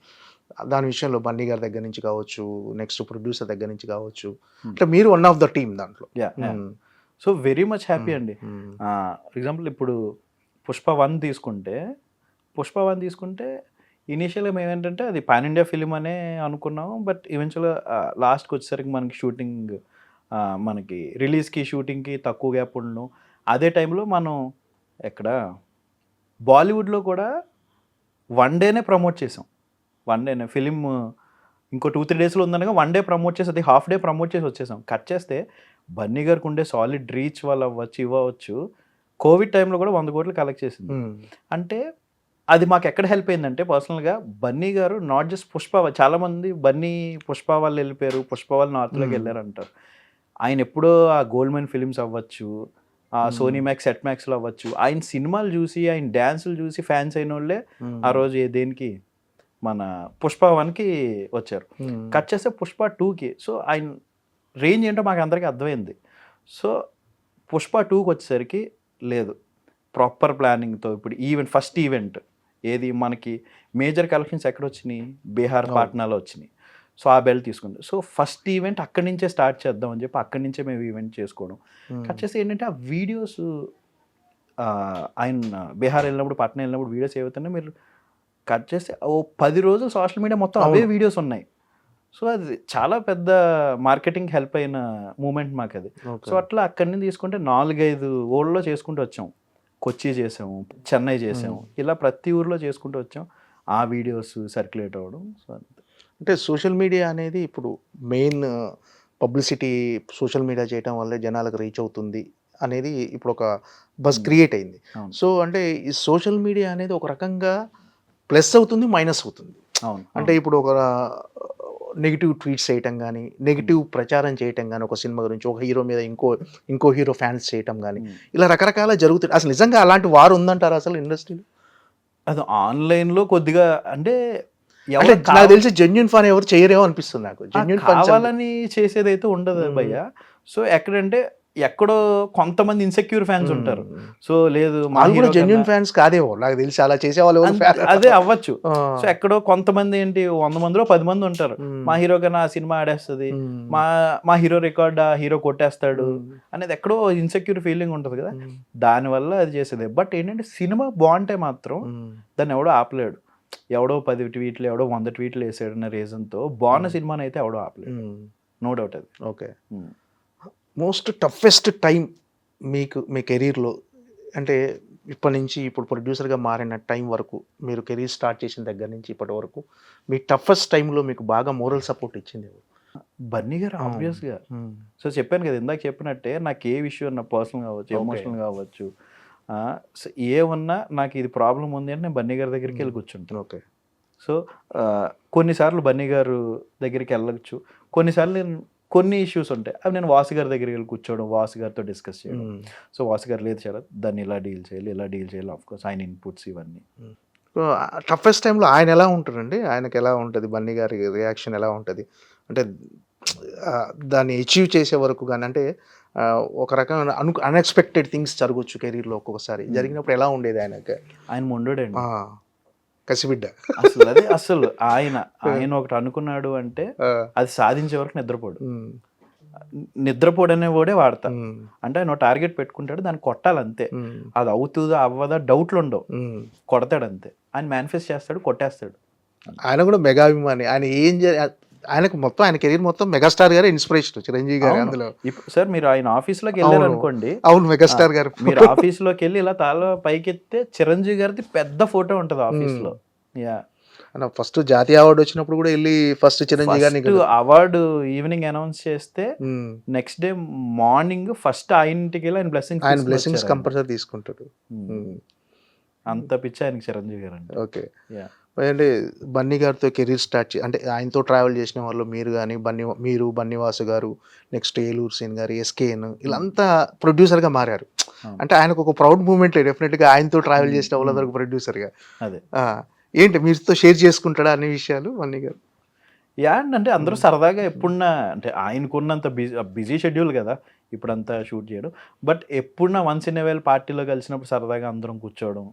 దాని విషయంలో? బన్నీ గారి దగ్గర నుంచి కావచ్చు, నెక్స్ట్ ప్రొడ్యూసర్ దగ్గర నుంచి కావచ్చు, అంటే మీరు వన్ ఆఫ్ ద టీమ్ దాంట్లో. సో వెరీ మచ్ హ్యాపీ అండి. ఫర్ ఎగ్జాంపుల్ ఇప్పుడు పుష్ప 1 తీసుకుంటే ఇనీషియల్గా మేము ఏంటంటే అది పాన్ ఇండియా ఫిలిం అనే అనుకున్నాము. బట్ ఈవెన్చువల్గా లాస్ట్కి వచ్చేసరికి మనకి షూటింగ్ మనకి రిలీజ్కి షూటింగ్కి తక్కువ గ్యాప్ ఉండడం, అదే టైంలో మనం ఎక్కడ బాలీవుడ్లో కూడా 1 డేనే ప్రమోట్ చేసాం. 1 డేనే ఫిలిం ఇంకో 2-3 డేస్లో ఉందనగా 1 డే ప్రమోట్ చేసి అది హాఫ్ డే ప్రమోట్ చేసి వచ్చేసాం. కట్ చేస్తే బన్నీ గారికి ఉండే సాలిడ్ రీచ్ వల్ల అవ్వచ్చు ఇవ్వచ్చు, కోవిడ్ టైంలో కూడా 100 కోట్లు కలెక్ట్ చేసింది. అంటే అది మాకు ఎక్కడ హెల్ప్ అయిందంటే పర్సనల్గా బన్నీ గారు నాట్ జస్ట్ చాలామంది బన్నీ పుష్ప వాళ్ళు వెళ్ళిపోయారు, పుష్ప వాళ్ళు నార్త్లోకి వెళ్ళారు అంటారు. ఆయన ఎప్పుడో ఆ గోల్డ్మెన్ ఫిలిమ్స్ అవ్వచ్చు, ఆ సోనీ మ్యాక్స్, సెట్ మ్యాక్స్లో అవ్వచ్చు, ఆయన సినిమాలు చూసి ఆయన డ్యాన్సులు చూసి ఫ్యాన్స్ అయిన వాళ్ళే ఆ రోజు దేనికి మన పుష్ప 1కి వచ్చారు. కట్ చేస్తే పుష్ప 2కి. సో ఆయన రేంజ్ ఏంటో మాకు అందరికీ అర్థమైంది. సో పుష్ప 2కి వచ్చేసరికి లేదు, ప్రాపర్ ప్లానింగ్తో ఇప్పుడు ఫస్ట్ ఈవెంట్ ఏది మనకి మేజర్ కలెక్షన్స్ ఎక్కడ వచ్చినాయి, బీహార్ పాట్నాలో వచ్చినాయి. సో ఆ బెల్ట్ తీసుకుంది. సో ఫస్ట్ ఈవెంట్ అక్కడి నుంచే స్టార్ట్ చేద్దాం అని చెప్పి అక్కడి నుంచే మేము ఈవెంట్ చేసుకోవడం. కట్ చేసి ఏంటంటే ఆ వీడియోస్ ఆయన బీహార్ వెళ్ళినప్పుడు పాట్నా వెళ్ళినప్పుడు వీడియోస్ ఏవైతున్నాయి మీరు కట్ చేస్తే ఓ 10 రోజులు సోషల్ మీడియా మొత్తం అవే వీడియోస్ ఉన్నాయి. సో అది చాలా పెద్ద మార్కెటింగ్ హెల్ప్ అయిన మూమెంట్ మాకు అది. సో అట్లా అక్కడి నుంచి తీసుకుంటే 4-5 ఊళ్ళలో చేసుకుంటూ వచ్చాం. కొచ్చి చేసాము, చెన్నై చేసాము, ఇలా ప్రతి ఊర్లో చేసుకుంటూ వచ్చాం. ఆ వీడియోస్ సర్క్యులేట్ అవ్వడం. సో అంటే సోషల్ మీడియా అనేది ఇప్పుడు మెయిన్ పబ్లిసిటీ సోషల్ మీడియా చేయడం వల్లే జనాలకు రీచ్ అవుతుంది అనేది ఇప్పుడు ఒక బస్ క్రియేట్ అయింది. సో అంటే ఈ సోషల్ మీడియా అనేది ఒక రకంగా ప్లస్ అవుతుంది, మైనస్ అవుతుంది. అవును. అంటే ఇప్పుడు ఒక నెగిటివ్ ట్వీట్స్ చేయటం కానీ, నెగిటివ్ ప్రచారం చేయటం కానీ, ఒక సినిమా గురించి ఒక హీరో మీద ఇంకో హీరో ఫ్యాన్స్ చేయటం కానీ, ఇలా రకరకాల జరుగుతుంది. అసలు నిజంగా అలాంటి వారు ఉందంటారా అసలు ఇండస్ట్రీలో? అది ఆన్లైన్లో కొద్దిగా అంటే నాకు తెలిసి జెన్యున్ ఫన్ ఎవరు చేయరేమో అనిపిస్తుంది నాకు. జెన్యున్ కావాలని చేసేదైతే ఉండదు భయ్య. సో ఎక్కడో కొంతమంది ఇన్సెక్యూర్ ఫ్యాన్స్ ఉంటారు. సో లేదు జెన్యున్ ఫ్యాన్స్ కాదేమో నాకు తెలిసి, అలా చేసేవాళ్ళు అదే అవ్వచ్చు. సో ఎక్కడో కొంతమంది ఏంటి 100 మందిలో 10 మంది ఉంటారు, మా హీరో కన్నా ఆ సినిమా ఆడేస్తుంది, మా హీరో రికార్డ్ ఆ హీరో కొట్టేస్తాడు అనేది ఎక్కడో ఇన్సెక్యూర్ ఫీలింగ్ ఉంటుంది కదా, దానివల్ల అది చేసేది. బట్ ఏంటంటే సినిమా బాగుంటే మాత్రం దాన్ని ఎవడో ఆపలేడు. ఎవడో 10 ట్వీట్లు ఎవడో 100 ట్వీట్లు వేసాడన్న రీజన్తో బాగున్న సినిమాని అయితే ఎవడో ఆపలేడు. నో డౌట్ అది. ఓకే. మోస్ట్ టఫెస్ట్ టైం మీకు మీ కెరీర్లో అంటే ఇప్పటి నుంచి ఇప్పుడు ప్రొడ్యూసర్గా మారిన టైం వరకు, మీరు కెరీర్ స్టార్ట్ చేసిన దగ్గర నుంచి ఇప్పటి వరకు మీ టఫెస్ట్ టైంలో మీకు బాగా మోరల్ సపోర్ట్ ఇచ్చింది బన్నీ గారు ఆబ్వియస్గా. సో చెప్పాను కదా ఇందాక చెప్పినట్టే, నాకు ఏ విషయం నా పర్సనల్ కావచ్చు, ఎమోషనల్ కావచ్చు, ఏమన్నా నాకు ఇది ప్రాబ్లం ఉంది అంటే నేను బన్నీ గారి దగ్గరికి వెళ్ళి కూర్చుంటాను. ఓకే. సో కొన్నిసార్లు బన్నీ గారు దగ్గరికి వెళ్ళచ్చు, కొన్నిసార్లు నేను కొన్ని ఇష్యూస్ ఉంటాయి అవి నేను వాసు గారి దగ్గరికి వెళ్ళి కూర్చోవడం, వాసు గారితో డిస్కస్ చేయడం. సో వాసు గారు లేదు శరత్ దాన్ని ఇలా డీల్ చేయాలి ఆఫ్కోర్స్ ఆయన ఇన్పుట్స్ ఇవన్నీ. టఫెస్ట్ టైంలో ఆయన ఎలా ఉంటారండి? ఆయనకి ఎలా ఉంటుంది, బన్నీ గారి రియాక్షన్ ఎలా ఉంటుంది? అంటే దాన్ని అచీవ్ చేసే వరకు కానీ, అంటే ఒక రకమైన అన్ఎక్స్పెక్టెడ్ థింగ్స్ జరగవచ్చు కెరీర్లో ఒక్కొక్కసారి, జరిగినప్పుడు ఎలా ఉండేది ఆయనకి? ఆయన మొండోడండి, కసిబిడ్డ అసలు ఆయన ఒకటి అనుకున్నాడు అంటే అది సాధించే వరకు నిద్రపోడనే వాడే వాడతా. అంటే ఆయన టార్గెట్ పెట్టుకుంటాడు, దాన్ని కొట్టాలంతే. అది అవుతుందా అవ్వదా డౌట్లు ఉండవు, కొడతాడు అంతే. ఆయన మేనిఫెస్ట్ చేస్తాడు, కొట్టేస్తాడు. ఆయన కూడా మెగా అభిమాని. ఆయనకు మొత్తం ఆయన కెరీర్ మొత్తం మెగాస్టార్ గారే ఇన్స్పిరేషన్, చిరంజీవి గారు. అందులో సార్ మీరు ఆయన ఆఫీస్లోకి వెళ్ళారు అనుకోండి, అవును మెగాస్టార్ గారు, మీరు ఆఫీస్లోకి వెళ్ళి ఇలా తాళ పైకెత్తే చిరంజీవి గారిది పెద్ద ఫోటో ఉంటుంది ఆఫీస్లో. ఫస్ట్ జాతీయ అవార్డు వచ్చినప్పుడు కూడా వెళ్ళి ఫస్ట్ చిరంజీవి గారిని అవార్డు ఈవినింగ్ అనౌన్స్ చేస్తే నెక్స్ట్ డే మార్నింగ్ ఫస్ట్ ఇంటికి వెళ్ళి ఆయన బ్లెస్సింగ్స్ కంపల్సరీ తీసుకుంటాడు. అంత పిచ్చి ఆయనకి చిరంజీవి గారు అంటే. ఓకే. అంటే బన్నీ గారితో కెరీర్ స్టార్ట్ అంటే ఆయనతో ట్రావెల్ చేసిన వాళ్ళు మీరు కానీ, బన్నీవాసు గారు, నెక్స్ట్ ఏలూరు సీన్ గారు, ఎస్కేఎన్, వీళ్ళంతా ప్రొడ్యూసర్గా మారారు. అంటే ఆయనకు ఒక ప్రౌడ్ మూమెంట్ డెఫినెట్గా ఆయనతో ట్రావెల్ చేసిన వాళ్ళందరూ ప్రొడ్యూసర్గా. అదే ఏంటి మీతో షేర్ చేసుకుంటాడా అన్ని విషయాలు బన్నీ గారు? అంటే అందరూ సరదాగా ఎప్పుడున్నా, అంటే ఆయనకున్నంత బిజీ షెడ్యూల్ కదా ఇప్పుడంతా షూట్ చేయడం, బట్ ఎప్పుడున్నా వన్స్ ఇన్ ఏ వైల్ పార్టీలో కలిసినప్పుడు సరదాగా అందరం కూర్చోవడం,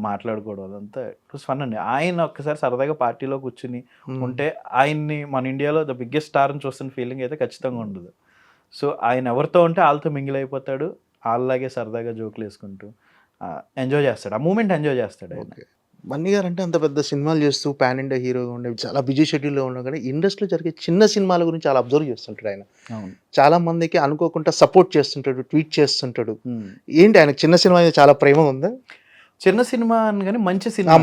మాట్లాడుకోవడం, అదంతా ఇట్ వాస్ ఫన్ అండి. ఆయన ఒక్కసారి సరదాగా పార్టీలో కూర్చుని ఉంటే ఆయన్ని మన ఇండియాలో ద బిగ్గెస్ట్ స్టార్ని చూస్తున్న ఫీలింగ్ అయితే ఖచ్చితంగా ఉండదు. సో ఆయన ఎవరితో ఉంటే వాళ్ళతో మింగిల్ అయిపోతాడు, వాళ్ళలాగే సరదాగా జోకులు వేసుకుంటూ ఎంజాయ్ చేస్తాడు, ఆ మూమెంట్ ఎంజాయ్ చేస్తాడు ఆయన. బన్నీ గారు అంటే అంత పెద్ద సినిమాలు చేస్తూ పాన్ ఇండియా హీరోగా ఉండే చాలా బిజీ షెడ్యూల్లో ఉన్నా కానీ ఇండస్ట్రీలో జరిగే చిన్న సినిమాల గురించి చాలా అబ్జర్వ్ చేస్తుంటాడు ఆయన. చాలా మందికి అనుకోకుండా సపోర్ట్ చేస్తుంటాడు, ట్వీట్ చేస్తుంటాడు. ఏంటి ఆయనకు చిన్న సినిమా మీద చాలా ప్రేమ ఉందా? చిన్న సినిమా అని కానీ మంచి సినిమా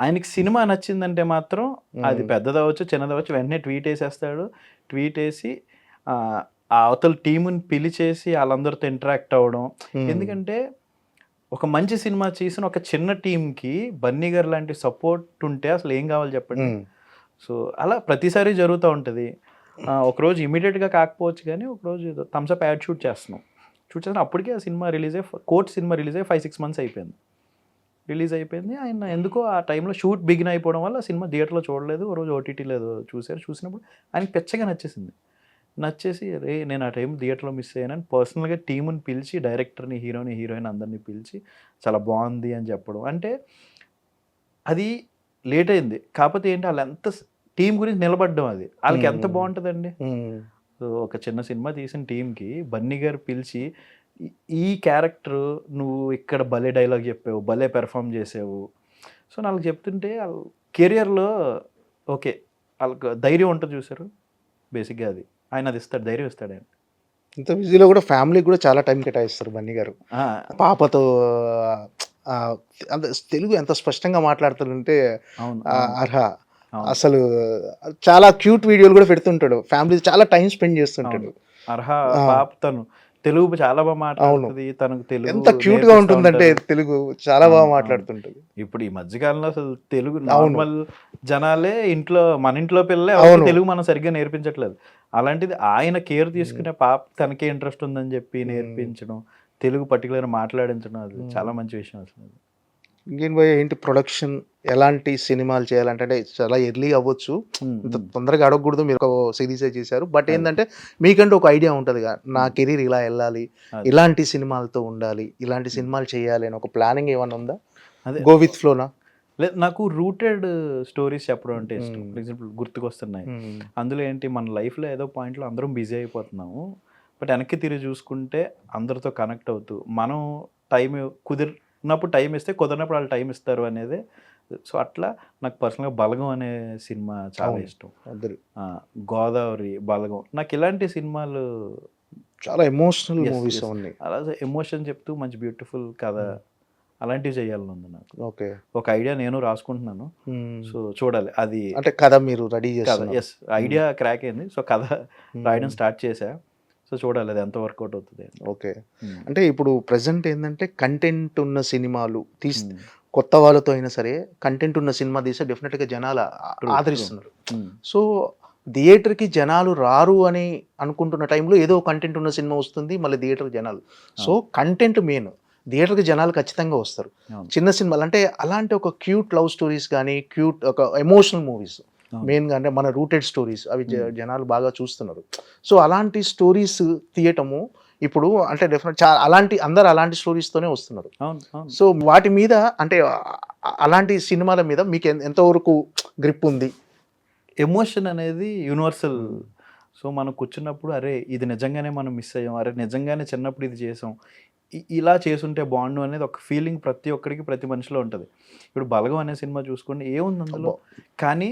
ఆయనకి సినిమా నచ్చిందంటే మాత్రం అది పెద్దదవచ్చు చిన్నదవచ్చు వెంటనే ట్వీట్ వేసేస్తాడు. ట్వీట్ వేసి ఆ అవతల టీముని పిలిచేసి వాళ్ళందరితో ఇంటరాక్ట్ అవ్వడం. ఎందుకంటే ఒక మంచి సినిమా చేసిన ఒక చిన్న టీంకి బన్నీ గారు లాంటి సపోర్ట్ ఉంటే అసలు ఏం కావాలి చెప్పండి. సో అలా ప్రతిసారి జరుగుతూ ఉంటుంది. ఒకరోజు ఇమీడియట్గా కాకపోవచ్చు కానీ ఒకరోజు థమ్స్అప్ యాడ్ షూట్ చేస్తున్నాం, అప్పటికే ఆ సినిమా రిలీజ్ అయ్యి కోర్ట్ సినిమా రిలీజ్ అయ్యి 5-6 months అయిపోయింది. రిలీజ్ అయిపోయింది. ఆయన ఎందుకో ఆ టైంలో షూట్ బిగిన్ అయిపోవడం వల్ల సినిమా థియేటర్లో చూడలేదు. ఓ రోజు ఓటీటీలో ఏదో చూసారు. చూసినప్పుడు ఆయనకి పిచ్చగా నచ్చేసింది. నచ్చేసి రే నేను ఆ టైం థియేటర్లో మిస్ అయ్యానని పర్సనల్గా టీముని పిలిచి డైరెక్టర్ని, హీరోయిన్ అందరినీ పిలిచి చాలా బాగుంది అని చెప్పడం. అంటే అది లేట్ అయింది. కాకపోతే ఏంటి వాళ్ళు ఎంత టీం గురించి నిలబడ్డం అది. వాళ్ళకి ఎంత బాగుంటుందండి. సో ఒక చిన్న సినిమా తీసిన టీంకి బన్నీ గారు పిలిచి ఈ క్యారెక్టర్ నువ్వు ఇక్కడ భలే డైలాగ్ చెప్పావు, భలే పెర్ఫామ్ చేసావు. సో నాకు చెప్తుంటే వాళ్ళ కెరియర్లో ఓకే వాళ్ళకి ధైర్యం ఉంటుంది చూసారు. బేసిక్గా అది ఆయన అది ఇస్తాడు, ధైర్యం ఇస్తాడు ఆయన. ఇంత బిజీలో కూడా ఫ్యామిలీకి కూడా చాలా టైం కేటాయిస్తారు బన్నీ గారు. ఆ, పాపతో ఆ, అంత తెలుగు ఎంత స్పష్టంగా మాట్లాడుతుంటే అవును అర్హ అవును. అసలు చాలా క్యూట్ వీడియోలు కూడా పెడుతుంటాడు. ఫ్యామిలీ చాలా టైం స్పెండ్ చేస్తుంటాడు. అర్హ పాప తను తెలుగు చాలా బాగా మాట్లాడుతుంది. తనకు తెలుగు ఎంత క్యూట్ గా నేర్పిస్తా ఉంటుందంటే ఉంటారు. తెలుగు చాలా బాగా అవును, మాట్లాడుతుంటది. ఇప్పుడు ఈ మధ్యకాలంలో అసలు తెలుగు నార్మల్ జనాలే ఇంట్లో మన ఇంట్లో పిల్లలే అవును. తెలుగు మనం సరిగ్గా నేర్పించట్లేదు. అలాంటిది ఆయన కేర్ తీసుకునే పాప తనకే ఇంట్రెస్ట్ ఉందని చెప్పి నేర్పించడం, తెలుగు పర్టికులర్ మాట్లాడించడం అది చాలా మంచి విషయం అసలు. ఇంకేం భయ్య ఏంటి ప్రొడక్షన్, ఎలాంటి సినిమాలు చేయాలంటే అంటే చాలా ఎర్లీ అవ్వచ్చు, ఇంత తొందరగా అడగకూడదు, మీరు ఒక సిరీసే చేశారు. బట్ ఏంటంటే మీకంటే ఒక ఐడియా ఉంటుంది నా కెరీర్ ఇలా వెళ్ళాలి, ఇలాంటి సినిమాలతో ఉండాలి, ఇలాంటి సినిమాలు చేయాలి అని ఒక ప్లానింగ్ ఏమైనా ఉందా? అదే గో విత్ ఫ్లోనా? లేదు, నాకు రూటెడ్ స్టోరీస్ చెప్పడం అంటే ఇష్టం. ఫర్ ఎగ్జాంపుల్ గుర్తుకొస్తున్నాయి. అందులో ఏంటి మన లైఫ్లో ఏదో పాయింట్లో అందరం బిజీ అయిపోతున్నాము. బట్ వెనక్కి తిరిగి చూసుకుంటే అందరితో కనెక్ట్ అవుతూ మనం టైం కుదిరినప్పుడు టైం ఇస్తే కుదిరినప్పుడు వాళ్ళు టైం ఇస్తారు అనేది. సో అట్లా నాకు పర్సనల్గా బలగం అనే సినిమా చాలా ఇష్టం. గోదావరి, బలగం, నాకు ఇలాంటి సినిమాలు చాలా ఎమోషనల్ మూవీస్ ఉన్నాయి. అలా ఎమోషన్ చెప్తూ మంచి బ్యూటిఫుల్ కథ అలాంటివి చేయాలని ఉంది నాకు. ఓకే, ఒక ఐడియా నేను రాసుకుంటున్నాను. సో చూడాలి అది అంటే కథ మీరు రెడీ కథ. చేస్తారు? ఎస్, ఐడియా క్రాక్ అయింది. సో కథ రాయడం స్టార్ట్ చేశా. సో చూడాలి అది ఎంత వర్కౌట్ అవుతుంది. ఓకే, అంటే ఇప్పుడు ప్రెసెంట్ ఏంటంటే కంటెంట్ ఉన్న సినిమాలు కొత్త వాళ్ళతో అయినా సరే కంటెంట్ ఉన్న సినిమా తీస్తే డెఫినెట్గా జనాలు ఆదరిస్తున్నారు. సో థియేటర్కి జనాలు రారు అని అనుకుంటున్న టైంలో ఏదో కంటెంట్ ఉన్న సినిమా వస్తుంది, మళ్ళీ థియేటర్కి జనాలు. సో కంటెంట్ మెయిన్, థియేటర్కి జనాలు ఖచ్చితంగా వస్తారు. చిన్న సినిమాలు అంటే అలాంటి ఒక క్యూట్ లవ్ స్టోరీస్ కానీ క్యూట్ ఒక ఎమోషనల్ మూవీస్ మెయిన్గా అంటే మన రూటెడ్ స్టోరీస్ అవి జనాలు బాగా చూస్తున్నారు. సో అలాంటి స్టోరీస్ తీయటము ఇప్పుడు అంటే డెఫినెట్ అలాంటి అందరు అలాంటి స్టోరీస్తోనే వస్తున్నారు. సో వాటి మీద అంటే అలాంటి సినిమాల మీద మీకు ఎంతవరకు గ్రిప్ ఉంది? ఎమోషన్ అనేది యూనివర్సల్. సో మనం కూర్చున్నప్పుడు అరే ఇది నిజంగానే మనం మిస్ అయ్యాం, అరే నిజంగానే చిన్నప్పుడు ఇది చేసాం, ఇలా చేసుంటే బాగుండు అనేది ఒక ఫీలింగ్ ప్రతి ఒక్కరికి ప్రతి మనిషిలో ఉంటుంది. ఇప్పుడు బలగం అనే సినిమా చూసుకోండి, ఏముంది అందులో, కానీ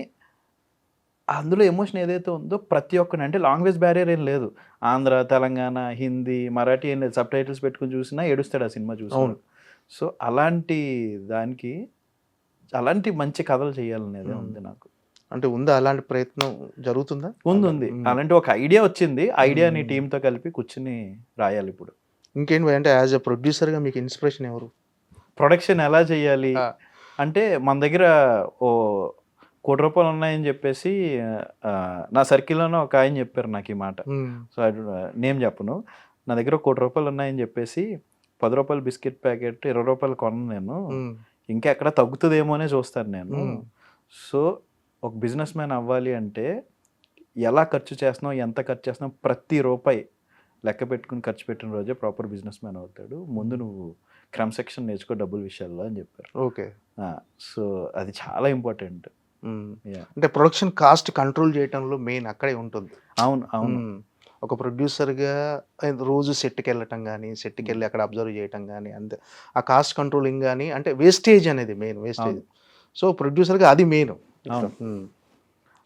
అందులో ఎమోషన్ ఏదైతే ఉందో ప్రతి ఒక్కరిని, అంటే లాంగ్వేజ్ బ్యారియర్ ఏం లేదు, ఆంధ్ర, తెలంగాణ, హిందీ, మరాఠీ ఏం లేదు, సబ్ టైటిల్స్ పెట్టుకుని చూసినా ఏడుస్తాడు ఆ సినిమా చూసి. సో అలాంటి దానికి అలాంటి మంచి కథలు చేయాలనేది ఉంది నాకు. అంటే ఉందా అలాంటి ప్రయత్నం జరుగుతుందా? ఉంది. అలాంటి ఒక ఐడియా వచ్చింది. ఐడియాని టీంతో కలిపి కూర్చుని రాయాలి ఇప్పుడు. ఇంకేంటి అంటే యాజ్ ఎ ప్రొడ్యూసర్గా మీకు ఇన్స్పిరేషన్ ఎవరు? ప్రొడక్షన్ ఎలా చేయాలి అంటే మన దగ్గర ఓ ₹1,00,00,000 ఉన్నాయని చెప్పేసి నా సర్కిల్లోనే ఒక ఆయన చెప్పారు నాకు ఈ మాట. సో నేమ్ చెప్పను. నా దగ్గర ₹1,00,00,000 ఉన్నాయని చెప్పేసి ₹10 బిస్కెట్ ప్యాకెట్ ₹20 కొన్నాను నేను, ఇంకా ఎక్కడ తగ్గుతుందేమో అనే చూస్తాను నేను. సో ఒక బిజినెస్ మ్యాన్ అవ్వాలి అంటే ఎలా ఖర్చు చేస్తున్నావు, ఎంత ఖర్చు చేస్తున్నావు, ప్రతి రూపాయి లెక్క పెట్టుకుని ఖర్చు పెట్టిన రోజే ప్రాపర్ బిజినెస్ మ్యాన్ అవుతాడు. ముందు నువ్వు క్రమశిక్షణ నేర్చుకో డబ్బుల విషయాల్లో అని చెప్పారు. ఓకే, సో అది చాలా ఇంపార్టెంట్. అంటే ప్రొడక్షన్ కాస్ట్ కంట్రోల్ చేయడంలో మెయిన్ అక్కడే ఉంటుంది. అవును. ఒక ప్రొడ్యూసర్గా రోజు సెట్కి వెళ్ళటం కానీ, సెట్కి వెళ్ళి అక్కడ అబ్జర్వ్ చేయటం కానీ, అంతే ఆ కాస్ట్ కంట్రోలింగ్ కానీ, అంటే వేస్టేజ్ అనేది మెయిన్ వేస్టేజ్. సో ప్రొడ్యూసర్గా అది మెయిన్.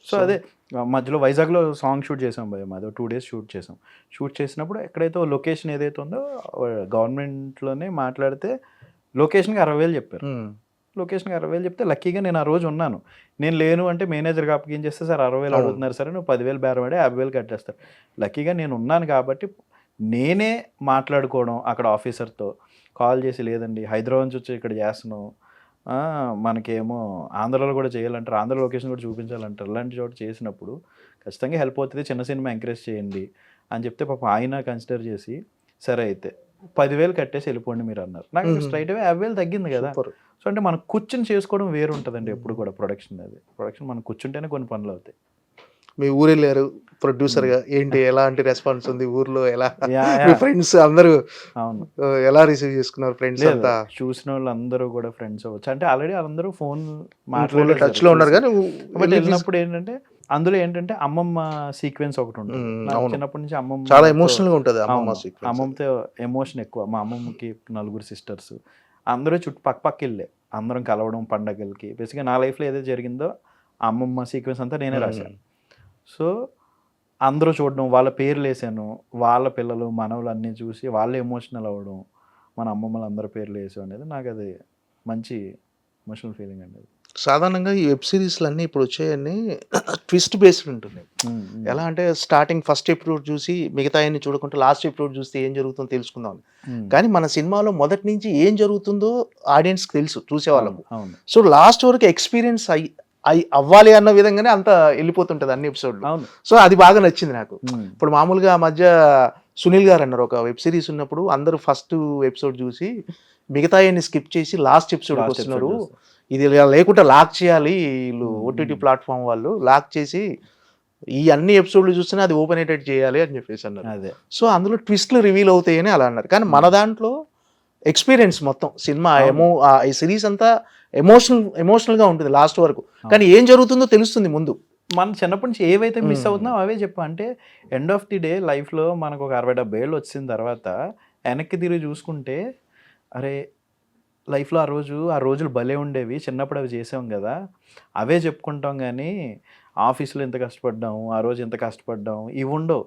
సో అదే మధ్యలో వైజాగ్లో సాంగ్ షూట్ చేసాం భయ, మాది 2 days షూట్ చేసినప్పుడు ఎక్కడైతే లొకేషన్ ఏదైతే ఉందో గవర్నమెంట్లోనే మాట్లాడితే లొకేషన్కి 60,000 చెప్పారు. లొకేషన్కి 60,000 చెప్తే లక్కీగా నేను ఆ రోజు ఉన్నాను. నేను లేను అంటే మేనేజర్కి అప్పగేం చేస్తే సార్ 60,000 అడుగుతున్నారు సరే నువ్వు 10,000 బేరం ఆడి 50,000 కట్టేస్తారు. లక్కీగా నేను ఉన్నాను కాబట్టి నేనే మాట్లాడుకోవడం అక్కడ ఆఫీసర్తో కాల్ చేసి, లేదండి హైదరాబాద్ నుంచి వచ్చి ఇక్కడ చేస్తున్నాం, మనకేమో ఆంధ్రాలో కూడా చేయాలంటారు, ఆంధ్ర లొకేషన్ కూడా చూపించాలంటారు. అలాంటి చోట చేసినప్పుడు ఖచ్చితంగా హెల్ప్ అవుతుంది, చిన్న సినిమా ఎంకరేజ్ చేయండి అని చెప్తే పాప ఆయన కన్సిడర్ చేసి సరే అయితే 10,000 కట్టేసి వెళ్ళిపోండి మీరు అన్నారు. నాకు స్ట్రైట్ అవే 50,000 తగ్గింది కదా. సో అంటే మనం కూర్చొని చేసుకోవడం వేరు ఉంటుందండి ఎప్పుడు కూడా ప్రొడక్షన్ మనం కూర్చుంటేనే కొన్ని పనులు అవుతాయి. మీ ఊరు వెళ్ళారు ప్రొడ్యూసర్ గా, ఏంటి ఎలాంటి రెస్పాన్స్ ఉంది ఊర్లో, ఎలా Yeah, మీ yeah. ఫ్రెండ్స్ అందరూ అవును. ఎలా రిసీవ్ చేసుకున్నారు ఫ్రెండ్స్ లేదు, అంతా? చూసిన వాళ్ళు అందరూ కూడా ఫ్రెండ్స్ అవ్వచ్చు, అంటే ఆల్రెడీ వాళ్ళందరూ ఫోన్ టచ్ లో ఉన్నారు కానీ బట్ వెళ్ళినప్పుడు ఏంటంటే అందులో ఏంటంటే అమ్మమ్మ సీక్వెన్స్ ఒకటి ఉంటుంది. నాకు అవును. చిన్నప్పటి నుంచి అమ్మమ్మ చాలా ఎమోషనల్ గా ఉంటది అమ్మమ్మ అవును, sequence. అమ్మమ్మతో ఎమోషన్ ఎక్కువ. మా అమ్మమ్మకి 4 సిస్టర్స్, అందరూ పక్క వెళ్ళే అందరం కలవడం పండగలకి. బేసిక్గా నా లైఫ్లో ఏదైతే జరిగిందో ఆ అమ్మమ్మ సీక్వెన్స్ అంతా నేనే రాశాను. సో అందరూ చూడడం, వాళ్ళ పేర్లు వేసాను, వాళ్ళ పిల్లలు మనవలు అన్నీ చూసి వాళ్ళు ఎమోషనల్ అవ్వడం, మన అమ్మమ్మలు అందరి పేర్లు వేసాం అనేది నాకు అది మంచి ఎమోషనల్ ఫీలింగ్ అండి. సాధారణంగా ఈ వెబ్ సిరీస్లు అన్నీ ఇప్పుడు వచ్చాయన్నీ ట్విస్ట్ బేస్డ్ ఉంటుంది. ఎలా అంటే స్టార్టింగ్ ఫస్ట్ ఎపిసోడ్ చూసి మిగతా అన్ని చూడకుండా లాస్ట్ ఎపిసోడ్ చూస్తే ఏం జరుగుతుందో తెలుసుకుందాం. కానీ మన సినిమాలో మొదటి నుంచి ఏం జరుగుతుందో ఆడియన్స్కి తెలుసు, చూసేవాళ్ళకు. అవును సో లాస్ట్ వరకు ఎక్స్పీరియన్స్ అవ్వాలి అన్న విధంగానే అంత వెళ్ళిపోతుంటది అన్ని ఎపిసోడ్లు. అవును. సో అది బాగా నచ్చింది నాకు. ఇప్పుడు మామూలుగా ఆ మధ్య సునీల్ గారు అన్నారు, ఒక వెబ్ సిరీస్ ఉన్నప్పుడు అందరూ ఫస్ట్ ఎపిసోడ్ చూసి మిగతా స్కిప్ చేసి లాస్ట్ ఎపిసోడ్ వస్తున్నారు, ఇది ఇలా లేకుండా లాక్ చేయాలి వీళ్ళు ఓటీటీ ప్లాట్ఫామ్ వాళ్ళు, లాక్ చేసి ఈ అన్ని ఎపిసోడ్లు చూస్తేనే అది ఓపెన్ అయ్యేటట్టు చేయాలి అని చెప్పేసి అన్నారు. అదే. సో అందులో ట్విస్ట్లు రివీల్ అవుతాయని అలా అన్నారు. కానీ మన దాంట్లో ఎక్స్పీరియన్స్ మొత్తం సినిమా ఈ సిరీస్ అంతా ఎమోషనల్ గా ఉంటుంది లాస్ట్ వరకు, కానీ ఏం జరుగుతుందో తెలుస్తుంది ముందు. మన చిన్నప్పటి నుంచి ఏవైతే మిస్ అవుతున్నాం అవే చెప్పు. అంటే ఎండ్ ఆఫ్ ది డే లైఫ్లో మనకు ఒక 60-70 ఏళ్ళు వచ్చిన తర్వాత వెనక్కి తిరిగి చూసుకుంటే, అరే లైఫ్లో ఆ రోజులు భలే ఉండేవి, చిన్నప్పుడు అవి చేసాం కదా, అవే చెప్పుకుంటాం. కానీ ఆఫీస్లో ఎంత కష్టపడ్డాము, ఆ రోజు ఎంత కష్టపడ్డాము, ఇవి ఉండవు.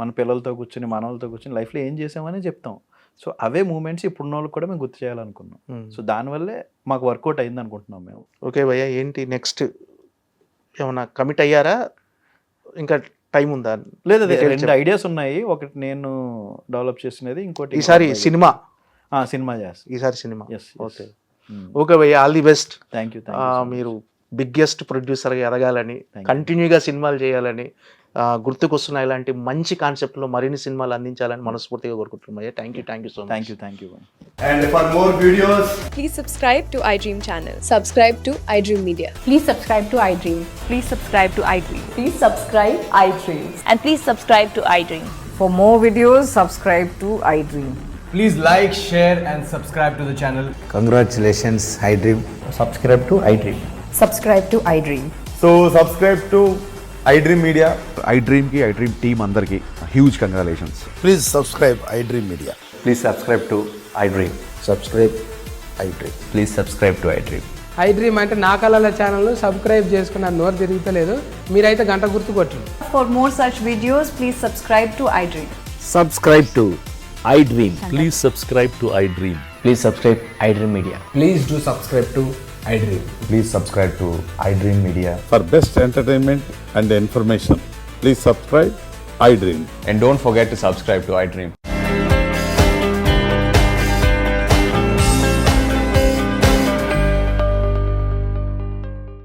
మన పిల్లలతో కూర్చొని మనలతో కూర్చొని లైఫ్లో ఏం చేసామని చెప్తాం. సో అవే మూమెంట్స్ ఇప్పుడున్న వాళ్ళకి కూడా మేము గుర్తు చేయాలనుకున్నాం. సో దానివల్లే మాకు వర్కౌట్ అయింది అనుకుంటున్నాం మేము. ఓకే భయ్య, ఏంటి నెక్స్ట్ ఏమన్నా కమిట్ అయ్యారా, ఇంకా టైం ఉందా? లేదు, 2 ఐడియాస్ ఉన్నాయి. ఒకటి నేను డెవలప్ చేసినది, ఇంకోటి ఈసారి సినిమా చేస్తాను. ఈసారి సినిమా. Yes. ఓకే ఓకే భయ్య, all the best. Thank you. మీరు బిగ్గెస్ట్ ప్రొడ్యూసర్గా ఎదగాలని, కంటిన్యూగా సినిమాలు చేయాలని, గుర్తుకొస్తున్న ఇలాంటి మంచి కాన్సెప్ట్లో మరిన్ని సినిమాలు అందించాలని మనస్ఫూర్తిగా కోరుకుంటున్నాం. Thank you so much. Thank you. And for more videos, Please subscribe to iDream channel. Subscribe to iDream Media. Please subscribe to iDream. Please subscribe to iDream. Please subscribe iDream. And please subscribe to iDream. For more videos, subscribe to iDream. please like, share, and subscribe to the channel. Congratulations, iDream. Subscribe to iDream. Subscribe to iDream. So subscribe to iDream Media. iDream ki iDream team andarki huge congratulations. Please subscribe iDream Media. Please subscribe to iDream. Subscribe iDream. Please subscribe to iDream. iDream అంటే నా కళల channel subscribe చేసుకున్న నోరు తిరుగుతలేదు, మీరైతే గంట గుర్తు కొట్టండి. For more such videos, please subscribe to iDream. Subscribe to iDream. Please subscribe to iDream. Please subscribe iDream Media. Please do subscribe to iDream. Please subscribe to iDream Media. For best entertainment and information, please subscribe iDream. And don't forget to subscribe to iDream.